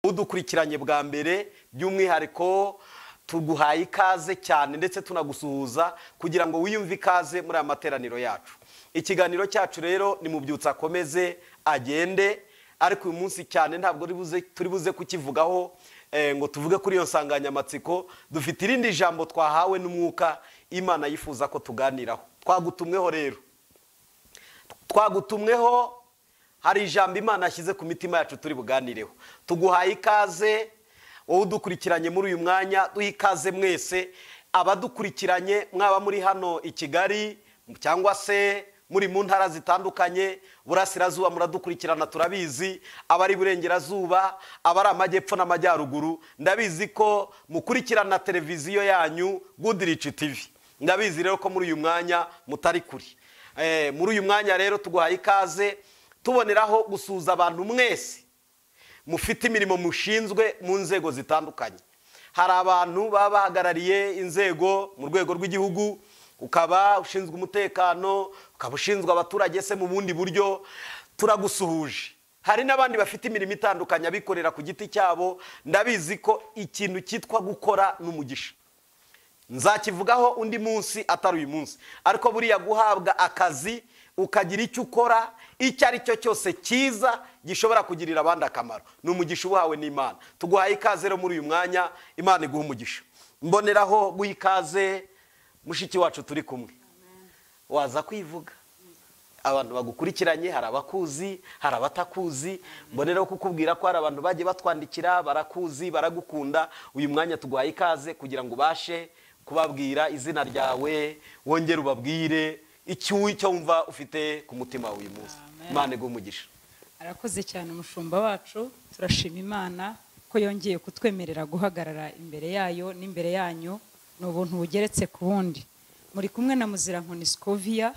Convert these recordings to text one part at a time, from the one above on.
udukurikiranye bwa mbere by'umwihariko tuguhaye ikaze cyane ndetse tunagusuhuza kugira ngo wiyumve ikaze muri aya materaniro yacu. Ikiganiro cyacu rero ni Mubyutsa akomeze agende, ariko uyu munsi cyane ntabwo turi buze kukivugaho ngo tuvuge kuri iyo nsanganyamatsiko. Dufite irindi jambo twahawe n'umwuka Imana yifuza ko tuganiraho. Twagutumweho rero, hari ijambo Imana yashyize ku mitima yacu turi buganireho. Tuguhaye ikaze wowe udukurikiranye muri uyu mwanya, duha ikaze mwese abadukurikiranye, mwaba muri hano i Kigali cyangwa se muri mu ntara zitandukanye. Burasirazuba muradukurikirana turabizi, abari burengerazuba, abari amajyepfo n'amajyaruguru, ndabizi ko mukurikirana televiziyo yanyu Good Rich TV. Ndabizi rero ko muri uyu mwanya mutari kuri. Muri uyu mwanya rero tuguhaye ikaze, tuboneraho gusuhuza abantu mwese mufite imirimo mushinzwe mu nzego zitandukanye. Hari abantu baba bahagarariye inzego mu rwego rw'igihugu, ukaba ushinzwe umutekano, ukaba ushinzwe abaturage se mu bundi buryo, turagusuhuje. Hari n'abandi bafite imirimo itandukanye abikorera ku giti cyabo. Ndabizi ko ikintu cyitwa gukora n'umugisha nzakivugaho undi munsi atari uyu munsi, ariko buriya guhabwa akazi ukagira icyo ukora icyo ari cyo cyose cyiza gishobora kugirira abandi akamaro, ni umugisha ubuhawe n'Imana. Tuguhaye ikaze rero muri uyu mwanya, Imana iguha umugisha. Mboneraho guha ikaze mushiki wacu turi kumwe. Waza kwivuga, abantu bagukurikiranye, hari abakuzi, hari abatakuzi. Mboneraho kukubwira ko hari abantu bagiye batwandikira, barakuzi, baragukunda. Uyu mwanya tuguhaye ikaze kugira ngo ubashe kubabwira izina ryawe, wongere ubabwire icyo wumva ufite ku mutima uyu munsi. Imana iguha umugisha. Arakoze cyane umushumba wacu, turashima Imana ko yongeye kutwemerera guhagarara imbere yayo n'imbere yanyu. Ni ubuntu bugeretse ku bundi. Muri kumwe na Muzirankoni Scovia,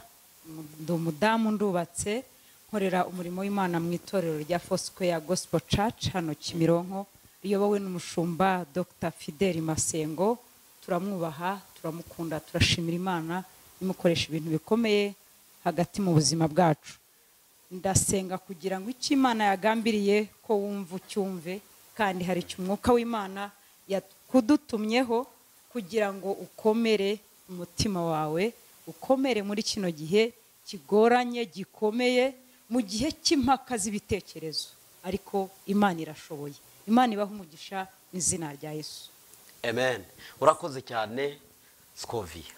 ndi umudamu, ndubatse, nkorera umurimo w'Imana mu itorero rya Foursquare Gospel Church hano Kimironko, riyobowe n'umushumba Dr. Fidel Masengo. Turamwubaha, turamukunda, turashimira Imana imukoresha ibintu bikomeye hagati mu buzima bwacu. Ndasenga kugira ngo icyo Imana yagambiriye ko wumva ucyumve, kandi hari icyo umwuka w'Imana yakudutumyeho kugira ngo ukomere umutima wawe, ukomere muri kino gihe kigoranye gikomeye, mu gihe cy'impaka z'ibitekerezo, ariko Imana irashoboye. Imana ibaha umugisha mu izina rya Yesu. Amen. Urakoze cyane Scovia.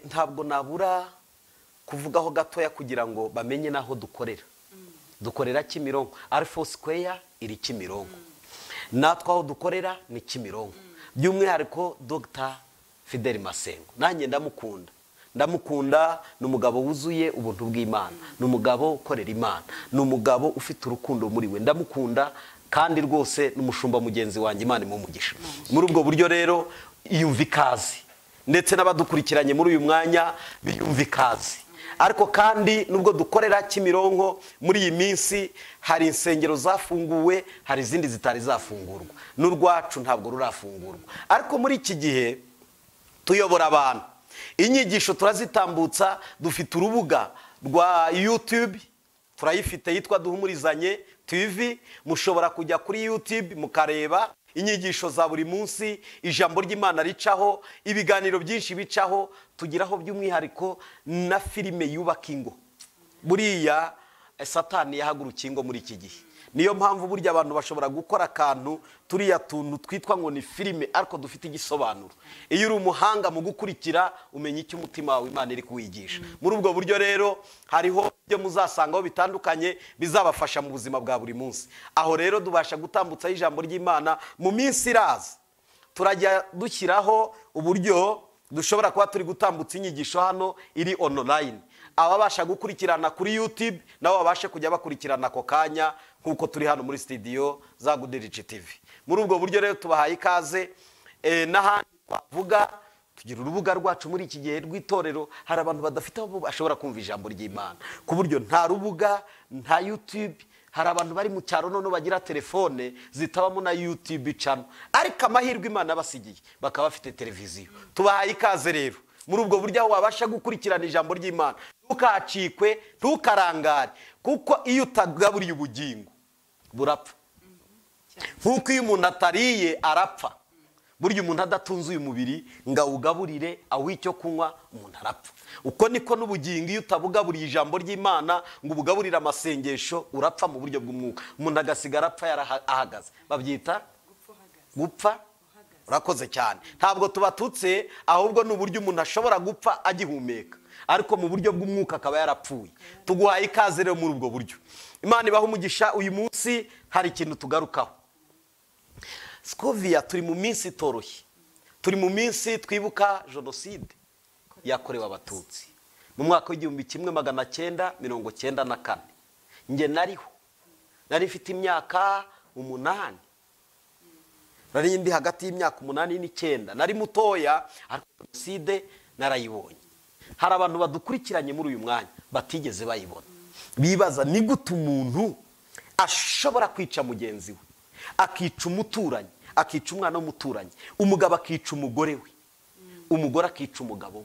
Ntabwo nabura kuvugaho gatoya kugira ngo bamenye naho dukorera. Dukorera Kimironko, Foursquare iri Kimironko. Natwe aho dukorera ni Kimironko. By'umwihariko Dr. Fidel Masengo, nanjye ndamukunda. Ni umugabo wuzuye ubuntu bw'Imana, ni umugabo ukorera Imana, ni umugabo ufite urukundo muri we. Ndamukunda kandi rwose n'umushumba mugenzi wanjye, Imana imumugisha. Muri ubwo buryo rero iyumva ikaze, ndetse n'abadukurikiranye muri uyu mwanya biyumva ikaze. Ariko kandi nubwo dukorera Kimironko, muri iyi minsi hari insengero zafunguwe, hari izindi zitari zafungurwa, n'urwacu ntabwo rurafungurwa. Ariko muri iki gihe tuyobora abantu, inyigisho turazitambutsa. Dufite urubuga rwa YouTube, turayifite, yitwa Duhumurizanye TV. Mushobora kujya kuri YouTube mukareba inyigisho za buri munsi, ijambo ry'Imana ricaho, ibiganiro byinshi bicaho. Tugiraho by'umwihariko na filime yubaka ingo. Buriya Satani yahagurukiye ingo muri iki gihe. Niyo mpamvu burya abantu bashobora gukora akantu, turiya tuntu twitwa ngo ni filime, ariko dufite igisobanuro. Iyo uri umuhanga mu gukurikira, umenya icyo umutima wawe Imana iri kuwigisha. Muri ubwo buryo rero hariho ibyo muzasangaho bitandukanye bizabafasha mu buzima bwa buri munsi. Aho rero dubasha gutambutsa ijambo ry'Imana. Mu minsi iraza turajya dushyiraho uburyo dushobora kuba turi gutambutsa inyigisho hano iri online. Ababasha gukurikirana kuri YouTube nabo babashe kujya bakurikirana ako kanya nkuko turi hano muri studio za Good Rich TV. Muri ubwo buryo rero tubahaye ikaze. N'ahandi twavuga, tugira urubuga rwacu muri iki gihe rw'itorero. Hari abantu badafite aho bashobora kumva ijambo ry'Imana, ku buryo nta rubuga, nta YouTube. Hari abantu bari mu cyaro none bagira telefone zitabamo na YouTube channel, ariko amahirwe Imana basigiye bakaba bafite televiziyo. Tubahaye ikaze rero muri ubwo buryo wabasha gukurikirana ijambo ry'Imana. Ntukacikwe, ntukarangare, kuko iyo utagaburiye ubugingo burapfa. nk'uko iyo umuntu atariye arapfa, burya umuntu adatunze uyu mubiri ngo awugaburire awuhe icyo kunywa umuntu arapfa. Uko niko n'ubugingo iyo utabugaburiye ijambo ry'Imana ngo ubugaburire amasengesho urapfa mu buryo bw'umwuka, umuntu agasigara apfa yarahagaze, babyita gupfa. Urakoze cyane. Ntabwo tubatutse, ahubwo n'uburyo umuntu ashobora gupfa agihumeka, ariko mu buryo bw'umwuka akaba yarapfuye. Tuguhaye ikaze rero muri ubwo buryo. Imana ibaha umugisha. Uyu munsi hari ikintu tugarukaho. Scovia, turi mu minsi itoroshye, turi mu minsi twibuka jenoside yakorewe Abatutsi mu mwaka w'1994. Nge nariho, nari mfite imyaka 8, nari ndi hagati y'imyaka 8 n'9, nari mutoya, ariko jenoside narayibonye. Hari abantu badukurikiranye muri uyu mwanya batigeze bayibona, bibaza ni gute umuntu ashobora kwica mugenzi we, akica umuturanyi, akica umwana w'umuturanyi, umugabo akica umugore we, umugore akica umugabo we,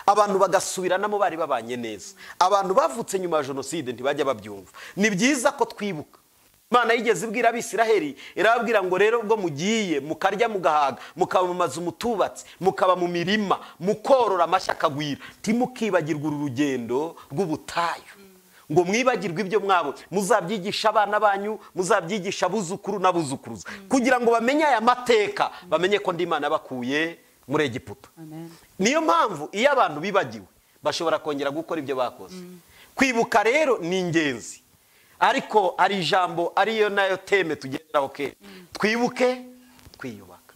abantu bagasubiranamo bari babanye neza. Abantu bavutse nyuma ya jenoside ntibajya babyumva. Ni byiza ko twibuka. Imana yigeze ibwira Abisiraheli, irababwira ngo rero ubwo mugiye mukarya mugahaga, mukaba mu mazu mutubatse, mukaba mu mirima, mukorora amashyi akagwira, ntimukibagirwe uru rugendo rw'ubutayu, ngo mwibagirwe ibyo mwabo, muzabyigisha abana banyu, muzabyigisha abuzukuru n'abuzukuruza, kugira ngo bamenye aya mateka, bamenye ko ndi Imana yabakuye muri Egiputa. Niyo mpamvu iyo abantu bibagiwe bashobora kongera gukora ibyo bakoze. Kwibuka rero ni ingenzi, ariko ari ijambo ariyo nayo teme tugenderaho ke. Twibuke twiyubaka.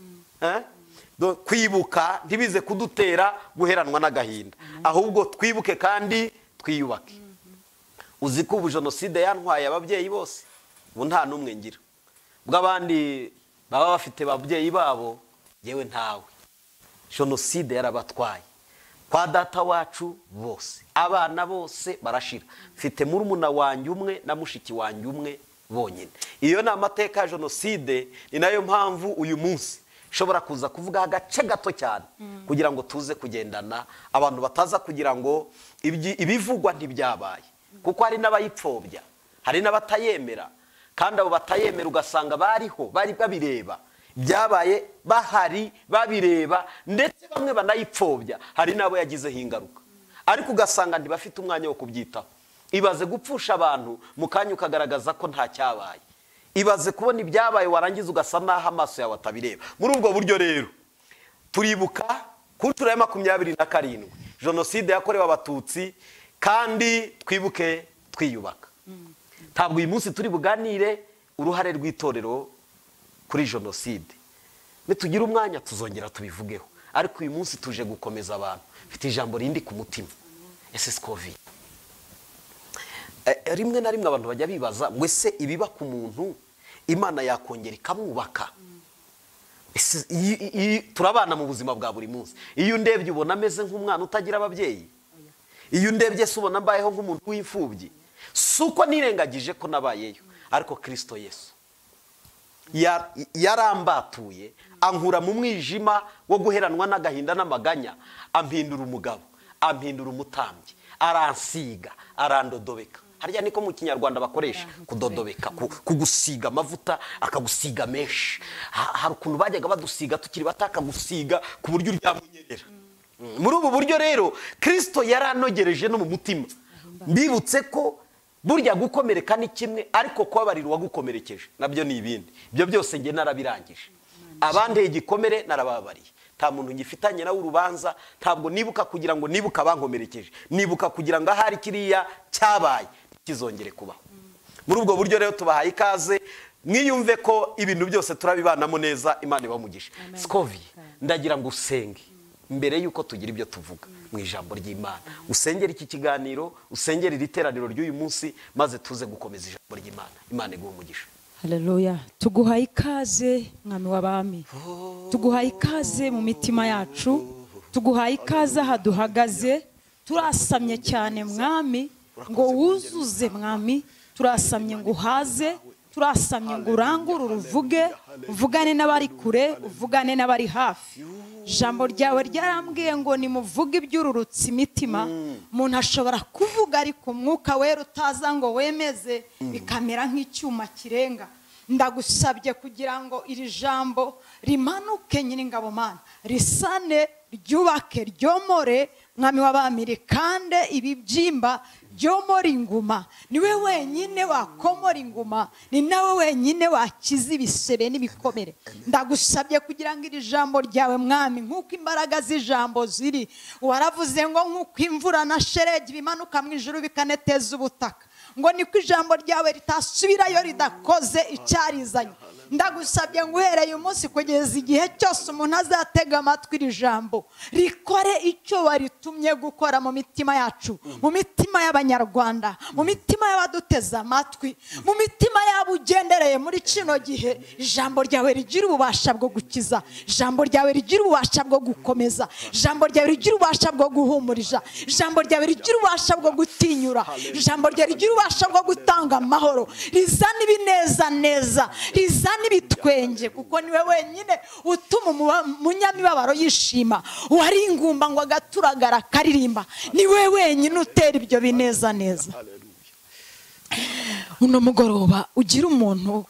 Kwibuka ntibize kudutera guheranwa n'agahinda, ahubwo twibuke kandi twiyubake. Uzi ko ubu jenoside yantwaye ababyeyi bose, ubu nta n'umwe ngira. Bw'abandi baba bafite ababyeyi babo, yewe ntawe. Jenoside yarabatwaye. Kwa data wacu bose, abana bose barashira. Mfite murumuna wanjye umwe na mushiki wanjye umwe bonyine. Iyo ni amateka ya jenoside. Ni nayo mpamvu uyu munsi shobora kuza kuvuga agace gato cyane, kugira ngo tuze kugendana, abantu bataza kugira ngo ibivugwa ntibyabaye, kuko hari n'abayipfobya, hari n'abatayemera, kandi abo batayemera ugasanga bariho, bari babireba, byabaye bahari babireba, ndetse bamwe banayipfobya, hari nabo yagizeho ingaruka, ariko ugasanga ntibafite umwanya wo kubyitaho. Ibaze gupfusha abantu mu kanya ukagaragaza ko nta cyabaye. Ibaze kubona ibyabaye warangiza ugasa naho amaso yawe atabireba. Muri ubwo buryo rero turibuka ku nshuro ya 27 jenoside yakorewe Abatutsi, kandi twibuke twiyubaka. Ntabwo uyu munsi turi buganire uruhare rw'itorero kuri jenoside. Nitugira umwanya tuzongera tubivugeho, ariko uyu munsi tuje gukomeza abantu. Mfite ijambo rindi ku mutima. Ese Scovia, rimwe na rimwe abantu bajya bibaza ngo ese ibiba ku muntu Imana yakongera ikamwubaka? Turabana mu buzima bwa buri munsi. Iyo ndebye ubona ameze nk'umwana utagira ababyeyi, iyo ndebye se ubona mbayeho nk'umuntu w'imfubyi. Suko nirengagije ko nabayeyo, ariko Kristo Yesu yarambatuye, ankura mu mwijima wo guheranwa n'agahinda n'amaganya, ampindura umugabo, ampindura umutambyi, aransiga, arandodobeka. Harya niko mu Kinyarwanda bakoresha kudodobeka, kugusiga amavuta, akagusiga menshi. Hari ukuntu bajyaga badusiga tukiri batakagusiga ku buryo uryamunyerera. Muri ubu buryo rero Kristo yaranogereje no mu mutima. Mbibutse ko burya gukomereka ni kimwe, ariko kubabarira uwagukomerekeje nabyo ni ibindi. Ibyo byose nge narabirangije. Abandi igikomere narababariye. Nta muntu ngifitanye nawe urubanza. Ntabwo nibuka kugira ngo nibuka abankomerekeje, nibuka kugira ngo ahari kiriya cyabaye kizongere kubaho. Muri ubwo buryo rero tubahaye ikaze, mwiyumve ko ibintu byose turabibanamo neza. Imana ibamugisha. Scovia, ndagira ngo usenge mbere yuko tugira ibyo tuvuga mu ijambo ry'Imana. Usengera iki kiganiro, usengera iri teraniro ry'uyu munsi, maze tuze gukomeza ijambo ry'Imana. Imana iguhe umugisha. Haleluya. Tuguhaye ikaze mwami w'abami, tuguhaye ikaze mu mitima yacu, tuguhaye ikaze aha duhagaze. Turasamye cyane mwami ngo wuzuze mwami, turasamye ngo uhaze, turasamye ngo urangure uruvuge, uvugane n'abari kure, uvugane n'abari hafi. Jambo ryawe ryarambwiye ngo nimuvuge iby'ururutse imitima. Umuntu ashobora kuvuga ariko umwuka wera utaza ngo wemeze, bikamera nk'icyuma kirenga. ndagusabye kugira ngo iri jambo rimanuke Nyiringabo Mana, risane, ryubake, ryomore mwami w'abami, rikande ibibyimba, ryomora inguma. Niwe wenyine wakomora inguma, ni nawe wenyine wakiza ibisebe n'ibikomere. Ndagusabye kugira ngo iri jambo ryawe mwami, nk'uko imbaraga z'ijambo ziri, waravuze ngo nk'uko imvura na shelegi bimanuka mu ijuru bikaneteza ubutaka, ngo niko ijambo ryawe ritasubirayo ridakoze icyarizanye. Ndagusabye ngo uhereye umunsi kugeza igihe cyose umuntu azatega amatwi iri jambo, rikore icyo waritumye gukora mu mitima yacu, mu mitima y'Abanyarwanda, mu mitima y'abaduteze amatwi, mu mitima yabo ugendereye muri kino gihe. Ijambo ryawe rigira ububasha bwo gukiza, ijambo ryawe rigira ububasha bwo gukomeza, ijambo ryawe rigira ububasha bwo guhumuriza, ijambo ryawe rigira ububasha bwo gutinyura, ijambo ryawe rigira ububasha bwo gutanga amahoro, rizana ibineza neza, rizana ibitwenge, kuko niwe wenyine utuma umunyamibabaro yishima, wari ingumba ngo agaturagara akaririmba, niwe wenyine utera ibyo bineza neza. Uno mugoroba ugira umuntu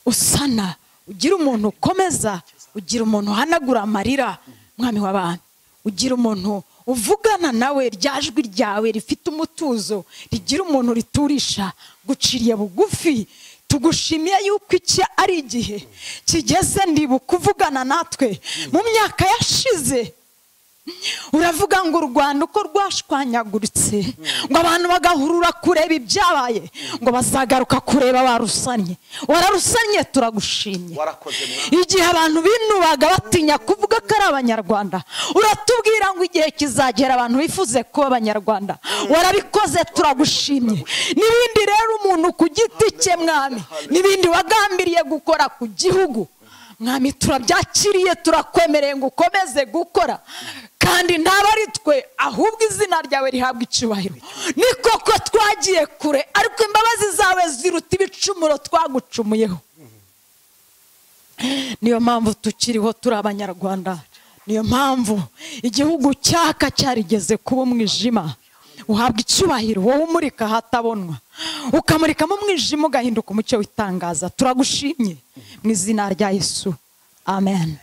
usana, ugira umuntu ukomeza, ugira umuntu uhanagura amarira mwami w'abami, ugira umuntu uvugana nawe, rya jwi ryawe rifite umutuzo, rigira umuntu riturisha, guciriye bugufi. Tugushimiye yuko iki ari igihe kigeze ndibuka kuvugana natwe mu myaka yashize. Uravuga ngo u Rwanda uko rwashwanyaguritse, ngo abantu bagahurura kureba ibyabaye, ngo bazagaruka kureba barusanye. Wararusanye, turagushimye. Igihe abantu binubaga batinya kuvuga ko ari Abanyarwanda, uratubwira ngo igihe kizagera abantu bifuze kuba Abanyarwanda. Warabikoze, turagushimye. N'ibindi rero umuntu ku giti cye mwami, n'ibindi wagambiriye gukora ku gihugu mwami, turabyakiriye, turakwemereye ngo ukomeze gukora, kandi ntaba ari twe ahubwo izina ryawe rihabwa icyubahiro. Ni koko twagiye kure, ariko imbabazi zawe ziruta ibicumuro twagucumuyeho. Niyo mpamvu tukiriho turi Abanyarwanda, niyo mpamvu igihugu cyaka cyarigeze kuba umwijima. Uhabwa icyubahiro, wowe umurika hatabonwa, ukamurika mu mwijima ugahinduka umucyo witangaza. Turagushimye mu izina rya Yesu, amen.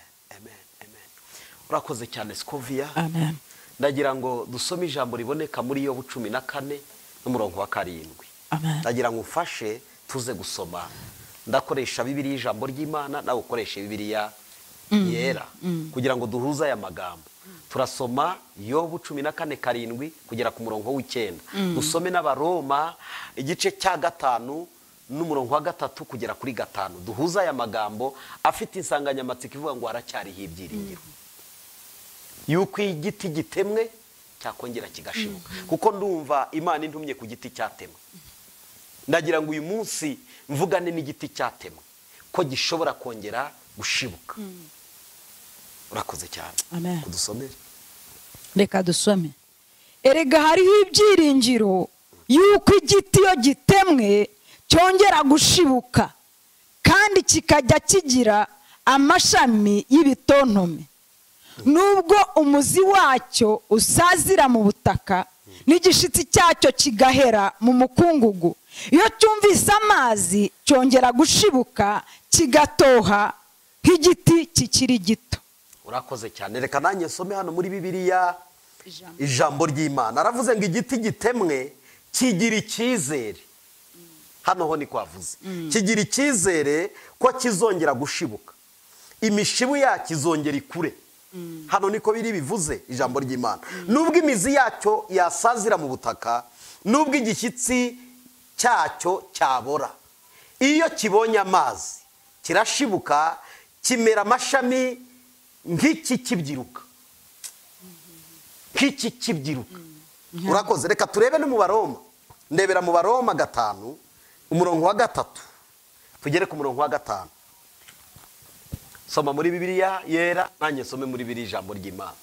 Urakoze cyane Scovia. Amen. Ndagira ngo dusome ijambo riboneka muri Yobu 14 n'umurongo wa 7. Amen. Ndagira ngo ufashe tuze gusoma. Ndakoresha Bibiliya ijambo ry'Imana, nawe ukoreshe Bibiliya yera, kugira ngo duhuze aya magambo. Turasoma Yobu 14:7 kugera ku murongo w'9. Dusome n'Abaroma igice cya 5 n'umurongo wa 3 kugera kuri 5. Duhuza aya magambo afite insanganyamatsiko ivuga ngo haracyariho ibyiringiro, yuko igiti gitemwe cyakongera kigashibuka. Kuko ndumva Imana intumye ku giti cyatemwe. Ndagira ngo uyu munsi mvugane n'igiti cyatemwe ko gishobora kongera gushibuka. Urakoze cyane. Amen. Kudusomera. Reka dusome. Erega hariho ibyiringiro yuko igiti iyo gitemwe cyongera gushibuka, kandi kikajya kigira amashami y'ibitontome, nubwo umuzi wacyo usazira mu butaka n'igishitsi cyacyo kigahera mu mukungugu. Iyo cyumvise amazi cyongera gushibuka, kigatoha nk'igiti kikiri gito. Urakoze cyane. Reka nanjye nsome hano muri Bibiliya ijambo ry'Imana. Aravuze ngo igiti gitemwe kigira icyizere. Hano ho ni kwavuze. Kigira icyizere ko kizongera gushibuka, imishibu yacyo izongera ikure. Hano niko biri bivuze ijambo ry'Imana. Nubwo imizi yacyo yasazira mu butaka, nubwo igishyitsi cyacyo cyabora, iyo kibonye amazi kirashibuka, kimera amashami nk'iki kibyiruka. Nk'iki kibyiruka. Urakoze. Reka turebe no mu Baroma. Ndebera mu Baroma 5 umurongo wa 3 tugere ku murongo wa 5. Soma muri Bibiliya yera, nanjye nsome muri Bibiliya ijambo ry'Imana.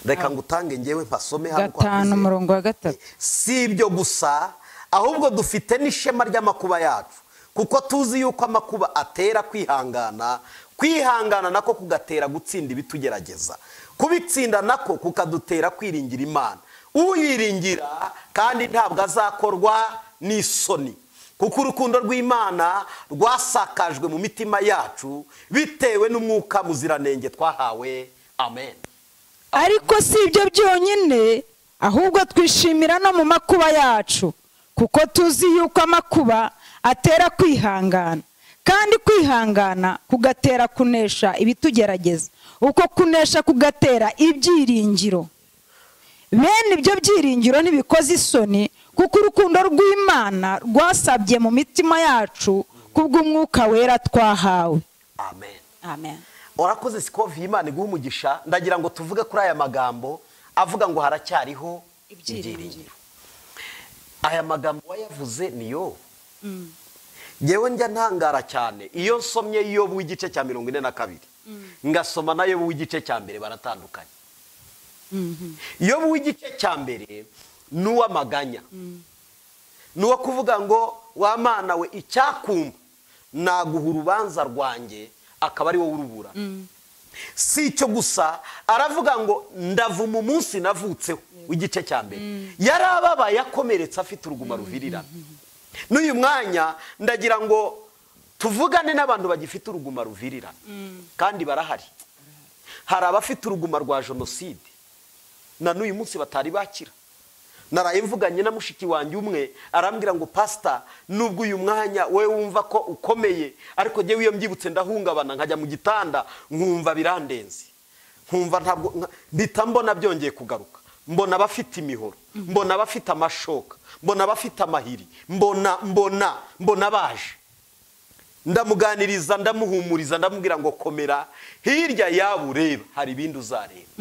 Reka ngutange ngewe mpasome hano kwa 5 umurongo wa 3. Si ibyo gusa, ahubwo dufite n'ishema ry'amakuba yacu, kuko tuzi yuko amakuba atera kwihangana, kwihangana nako kugatera gutsinda ibitugerageza, kubitsinda nako kukadutera kwiringira Imana. Uyiringira kandi ntabwo azakorwa n'isoni, kuko urukundo rw'Imana rwasakajwe mu mitima yacu bitewe n'umwuka muziranenge twahawe. Amen. ariko si ibyo byonyine, ahubwo twishimira no mu makuba yacu, kuko tuzi yuko amakuba atera kwihangana, kandi kwihangana kugatera kunesha ibitugerageza, uko kunesha kugatera ibyiringiro. Bene ibyo byiringiro ntibikoze isoni, kuko urukundo rw'Imana rwasabye mu mitima yacu kubw'umwuka wera twahawe. Amen. Amen. Urakoze Sikovi, Imana iguha umugisha. Ndagira ngo tuvuge kuri aya magambo avuga ngo haracyariho ibyiringiro. Aya magambo wayavuze ni Yobu. Ngewe njya ntangara cyane iyo nsomye Yobu w'igice cya 42 ngasoma na Yobu w'igice cya mbere, baratandukanye. Yobu w'igice cya mbere n'uw'amaganya, n'uwo kuvuga ngo wa Mana we icyakumva naguha urubanza rwanjye akaba ari wowe urubura. Si icyo gusa, aravuga ngo ndavuma umunsi navutseho w'igice cya mbere. Yarababaye akomeretse afite uruguma ruvirirana. N'uyu mwanya ndagira ngo tuvugane n'abantu bagifite uruguma ruvirirana, kandi barahari. Hari abafite uruguma rwa jenoside na n'uyu munsi batari bakira. Naraye mvuganye na mushiki wanjye umwe, arambwira ngo pastor, nubwo uyu mwanya we wumva ko ukomeye, ariko jyewe iyo mbyibutse ndahungabana, nkajya mu gitanda nkumva birandenze, nkumva ntabwo mpita mbona byongeye kugaruka. Mbona abafite imihoro, mbona abafite amashoka, mbona abafite amahiri, mbona baje. Ndamuganiriza, ndamuhumuriza, ndamubwira ngo komera, hirya yawe ureba hari ibindi uzareba.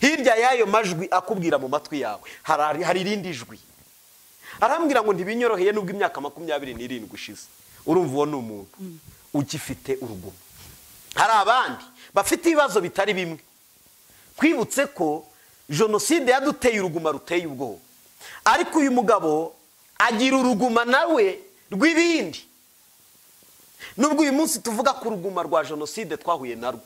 Hirya y'ayo majwi akubwira mu matwi yawe hari irindi jwi. Arambwira ngo ntibinyoroheye nubwo imyaka 27 ishize. Urumva uwo ni umuntu ugifite uruguma. Hari abandi bafite ibibazo bitari bimwe. Kwibutse ko jenoside yaduteye uruguma ruteye ubwoba, ariko uyu mugabo agira uruguma nawe rw'ibindi. Nubwo uyu munsi tuvuga ku ruguma rwa jenoside twahuye narwo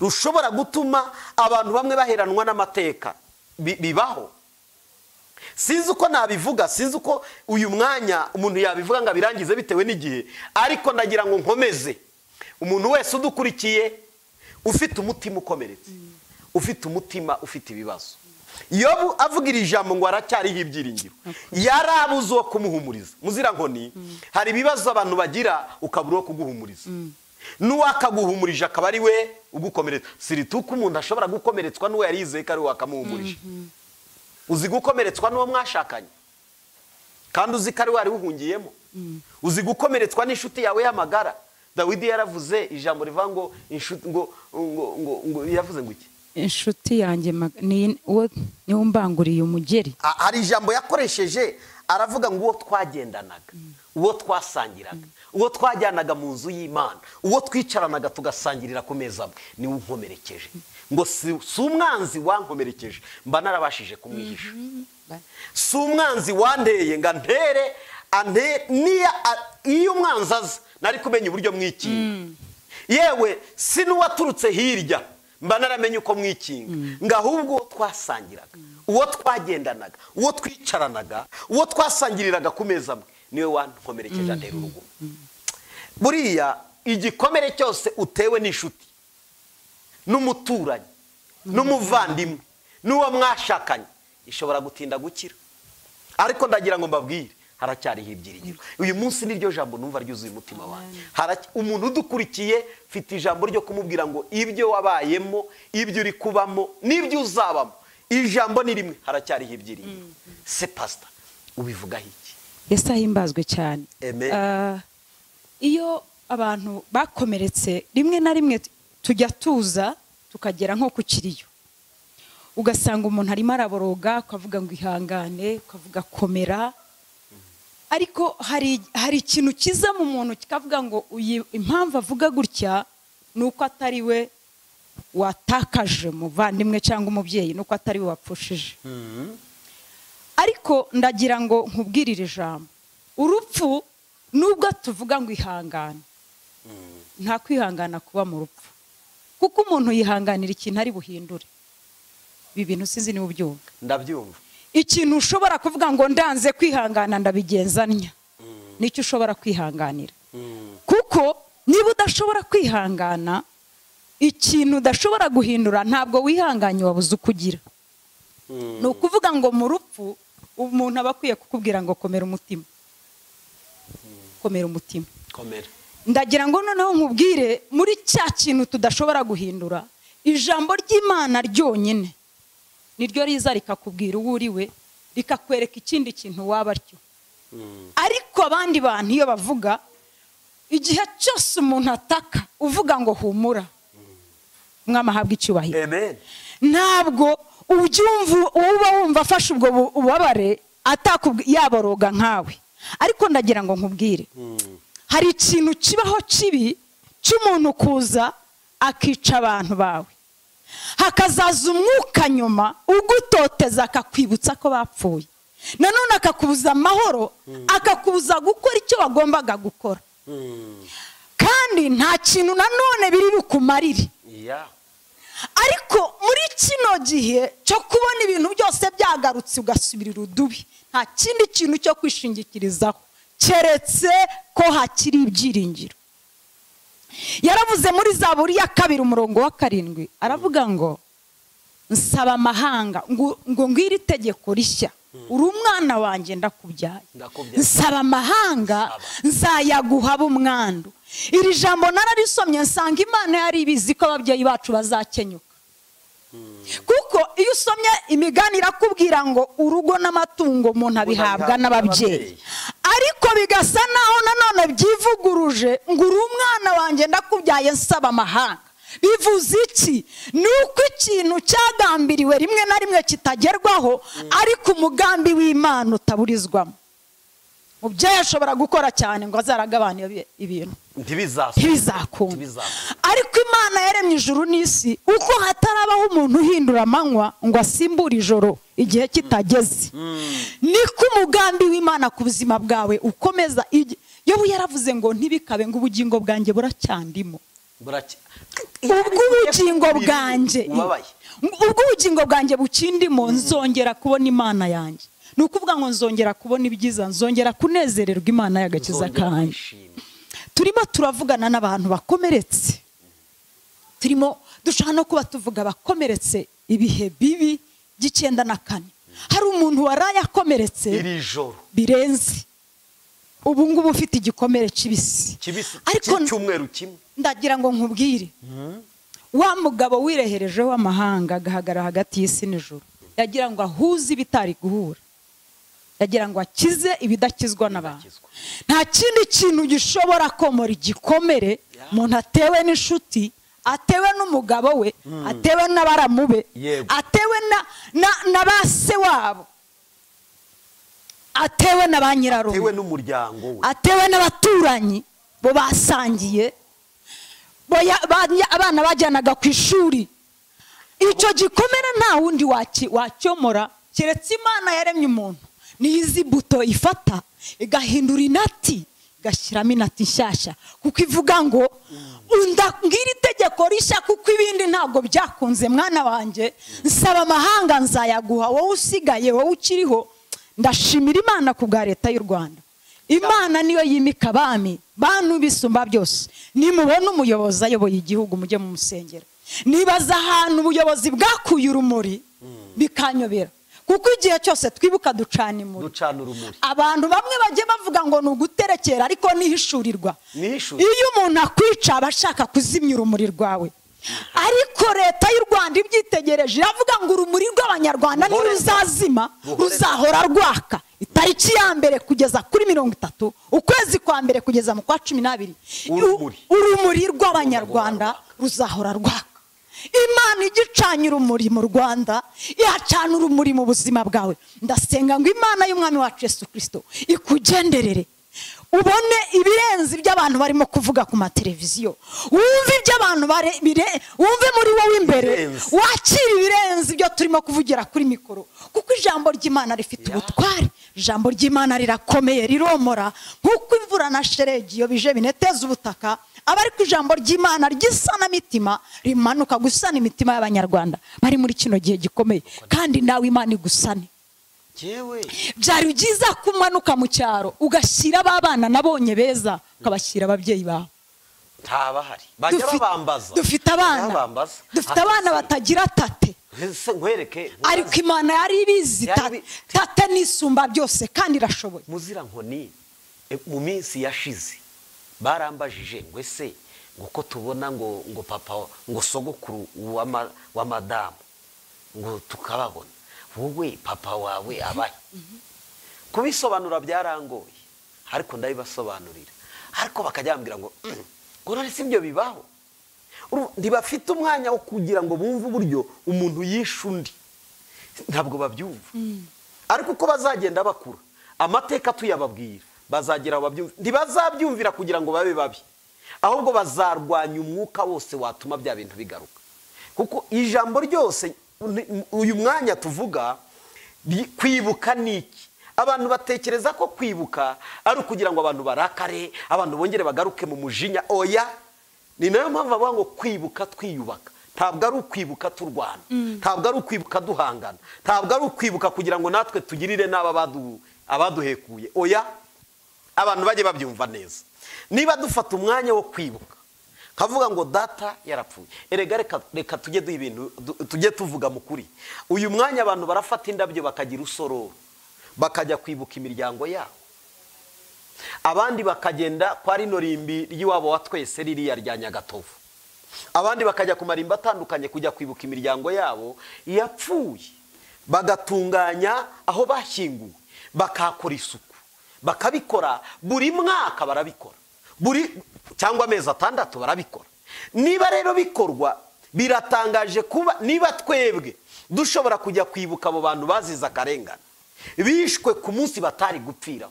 rushobora gutuma abantu bamwe baheranwa n'amateka, bibaho. Sinzi uko nabivuga, sinzi uko uyu mwanya umuntu yabivuga ngo abirangize bitewe n'igihe, ariko ndagira ngo nkomeze umuntu wese udukurikiye ufite umutima ukomeretse, ufite umutima ufite ibibazo. Yobu avuga iri jambo ngo haracyariho ibyiringiro, yarabuze uwo kumuhumuriza. Muzira nkoni, hari ibibazo abantu bagira ukabura uwo kuguhumuriza, n'uwakaguhumurije akaba ari we ugukomeretsa. Sirituko umuntu ashobora gukomeretswa n'uwo yarizeye ko ari we wakamuhumurije. Uzi gukomeretswa n'uwo mwashakanye kandi uzi ko ari we wari uhungiyemo. Uzi gukomeretswa n'inshuti yawe y'amagara. Dawidi yaravuze ijambo rivuga ngo inshuti ngo yavuze ngo iki? Inshuti yanjye ni umbanguriye umugeri. Hari ijambo yakoresheje, aravuga ngo uwo twagendanaga, uwo twasangiraga, uwo twajyanaga mu nzu y'Imana, uwo twicaranaga tugasangirira ku meza amwe, ni unkomerekeje. Ngo si umwanzi wankomerekeje, mba narabashije kumwihisha. Si umwanzi wandeye ngo antere, iyo umwanzi aza nari kumenya uburyo mwikinga. Yewe si n'uwaturutse hirya mba naramenye uko mwikinga, ngo ahubwo uwo twasangiraga, uwo twagendanaga, uwo twicaranaga, uwo twasangiriraga ku meza amwe, niwe wankomerekeje antera uruguma. Buriya igikomere cyose utewe n'inshuti, n'umuturanyi, n'umuvandimwe, n'uwo mwashakanye, ishobora gutinda gukira. Ariko ndagira ngo mbabwire, haracyariho ibyiringiro. Uyu munsi niryo jambo numva ryuzuye umutima wanjye. Umuntu udukurikiye mfite ijambo ryo kumubwira ngo ibyo wabayemo, ibyo uri kubamo, n'ibyo uzabamo, ijambo ni rimwe, haracyariho ibyiringiro. Se pastor, ubivugaho iki? Yesu ahimbazwe cyane. Amen. Iyo abantu bakomeretse rimwe na rimwe tujya tuza tukagera nko ku kiriyo, ugasanga umuntu arimo araboroga, ukavuga ngo ihangane, ukavuga komera. Ariko hari ikintu kiza mu muntu kikavuga ngo impamvu avuga gutya nuko atari we watakaje umuvandimwe cyangwa umubyeyi, nuko atari we wapfushije. Ariko ndagira ngo nkubwirire ijambo, urupfu nubwo tuvuga ngo ihangane, nta kwihangana kuba mu rupfu, kuko umuntu yihanganira ikintu ari buhindure. Ibi bintu sinzi niba ubyumva. Ndabyumva. ikintu ushobora kuvuga ngo ndanze kwihangana ndabigenzanya nicyo ushobora kwihanganira. Kuko niba udashobora kwihangana ikintu udashobora guhindura ntabwo wihanganye wabuze ukugira. Ni ukuvuga ngo mu rupfu umuntu aba akwiye kukubwira ngo komera umutima, komera umutima. Ndagira ngo noneho nkubwire muri cya kintu tudashobora guhindura, ijambo ry'Imana ryonyine niryo riza rikakubwira uwo uriwe, rikakwereka ikindi kintu waba cyo. Ariko abandi bantu iyo bavuga, igihe cyose umuntu ataka uvuga ngo humura, Umwami ahabwa icyubahiro. Ntabwo uba wumva afashe ubwo ubabare yaboroga nkawe. Ariko ndagira ngo nkubwire, hari ikintu kibaho kibi cy'umuntu kuza akica abantu bawe, hakazaza umwuka nyuma ugutoteza akakwibutsa ko bapfuye, nanone akakubuza amahoro, akakubuza gukora icyo wagombaga gukora. Kandi nta kintu nanone biri bukumarire. Ariko muri kino gihe cyo kubona ibintu byose byagarutse ugasubirira udubi, nta kindi kintu cyo kwishingikirizaho keretse ko hakiri ibyiringiro. Yaravuze muri Zaburi ya 2:7 aravuga ngo nsaba amahanga ngo ngwire itegeko rishya, uri umwana wanjye ndakubyaye, nsaba amahanga nzayaguha b'umwandu. Iri jambo nararisomye nsanga Imana yari ibizi ko ababyeyi bacu bazakenyuka. Kuko iyo usomye imigani irakubwira ngo urugo n'amatungo umuntu abihabwa n'ababyeyi, ariko bigasa naho nanone byivuguruje ngo uri umwana wanjye ndakubyaye nsaba amahanga. Bivuze iki? Nuko ikintu cyagambiriwe rimwe na rimwe kitagerwaho, ariko umugambi w'Imana utaburizwamo. Mubyeyi ashobora gukora cyane ngo azaragabane ibintu ntibizakunda, ariko Imana yaremye ijuru n'isi uko hatarabaho umuntu uhindura amanywa ngo asimbure ijoro igihe kitageze. Niko umugambi w'Imana ku buzima bwawe ukomeza. Yobu yaravuze ngo ntibikabe ngo ubugingo bwanjye buracyandimo, ubw'ubugingo bwanjye bukindimo nzongera kubona Imana yanjye. Ni ukuvuga ngo nzongera kubona ibyiza, nzongera kunezererwa Imana y'agakiza kanjye. Turimo turavugana n'abantu bakomeretse, turimo dushaka no kuba tuvuga bakomeretse ibihe bibi by'94. Hari umuntu waraye akomeretse iri joro birenze, ubu ngubu ufite igikomere kibisi, ariko cyumweru kimwe. Ndagira ngo nkubwire, wa mugabo wirehereje w'amahanga agahagara hagati y'isi n'ijuru, yagira ngo ahuze ibitari guhura, yagira ngo akize ibidakizwa n'abantu. Nta kindi kintu gishobora komora igikomere umuntu atewe n'inshuti, atewe n'umugabo we, atewe n'abaramube, atewe na base wabo, atewe na ba nyirarume, atewe n'umuryango we, atewe n'abaturanyi bo basangiye, abana bajyanaga ku ishuri. Icyo gikomere nta wundi wacyomora keretse Imana yaremye umuntu. Nizi buto ifata igahindura inati, gashyiramo inati nshyashya, kuko ivuga ngo ngiri itegeko rishya, kuko ibindi ntabwo byakunze mwana wanjye, nsaba amahanga nzayaguha. Wowe usigaye, wowe ukiriho, ndashimira Imana ku bwa leta y'u Rwanda. Imana niyo yimika abami bantu bisumba byose. Nimubona umuyobozi ayoboye igihugu mujye mu musengero. Nibaza ahantu ubuyobozi bwakuye urumuri bikanyobera, kuko igihe cyose twibuka ducana urumuri. Abantu bamwe bagiye bavuga ngo ni uguterekera, ariko nihishurirwa. Iyo umuntu akwica aba ashaka kuzimya urumuri rwawe. Ariko leta y'u Rwanda ibyitegereje iravuga ngo urumuri rw'Abanyarwanda ntiruzazima, ruzahora rwaka itariki ya mbere kugeza kuri 30, ukwezi kwa mbere kugeza mu kwa 12. Urumuri rw'Abanyarwanda ruzahora rwaka. Imana igicanye urumuri mu Rwanda, yacana urumuri mu buzima bwawe. Ndasenga ngo Imana y'Umwami wacu Yesu Kristo ikugenderere, ubone ibirenze by'abantu barimo kuvuga ku mateleviziyo, wumve iby'abantu wumve muri wowe imbere, wakira ibirenze ibyo turimo kuvugira kuri mikoro, kuko ijambo ry'Imana rifite ubutware. Ijambo ry'Imana rirakomeye, riromora nk'uko imvura na sheregi iyo bije bineteza ubutaka. Abari ku ijambo ry'Imana ry'isana mitima rimanuka gusana imitima y'Abanyarwanda bari muri kino gihe gikomeye. Kandi nawe Imana igusane, byari byiza ko umanuka mu cyaro ugashyira ba bana nabonye beza ukabashyira ababyeyi bawe. ntabahari bajya babambaza. Dufite abana batagira tate, nkwereke ariko Imana yari ibizi tate n'isumba byose kandi irashoboye. Muzirankoni mu minsi yashize barambajije ngo ese ngo ko tubona ngo papa ngo sogokuru wa madamu ngo tukababona, wowe papa wawe abahe? Kubisobanura byarangoye, ariko ndabibasobanurira, ariko bakajya bambwira ngo none si ibyo bibaho. Ntibafite umwanya wo kugira ngo bumve uburyo umuntu yishe undi, ntabwo babyumva. Ariko uko bazagenda bakura amateka tuyababwira bazagera babyumva, ntibazabyumvira kugira ngo babe babi, ahubwo bazarwanya umwuka wose watuma bya bintu bigaruka. Kuko ijambo ryose uyu mwanya tuvuga kwibuka niki, abantu batekereza ko kwibuka ari ukugira ngo abantu barakare, abantu bongere bagaruke mu mujinya. Oya, ni nayo mpamvu bavuga ngo kwibuka twiyubaka. Ntabwo ari ukwibuka turwana, ntabwo ari ukwibuka duhangana, ntabwo ari ukwibuka kugira ngo natwe tugirire abaduhekuye. Oya, abantu bajye babyumva neza. Niba dufata umwanya wo kwibuka kavuga ngo data yarapfuye, erega reka tujye duha ibintu, tujye tuvuga mu kuri. Uyu mwanya abantu barafata indabyo bakagira usororo, bakajya kwibuka imiryango yabo. Abandi bakagenda kwa rino rimbi ry'iwabo wa twese ririya rya Nyagatovu. Abandi bakajya ku marimba atandukanye kujya kwibuka imiryango yabo yapfuye, bagatunganya aho bashyinguwe, bakakora isuku, bakabikora buri mwaka, barabikora cyangwa amezi 6 barabikora. Niba rero bikorwa, biratangaje kuba niba twebwe dushobora kujya kwibuka abo bantu bazize akarengane, bishwe ku munsi batari gupfira.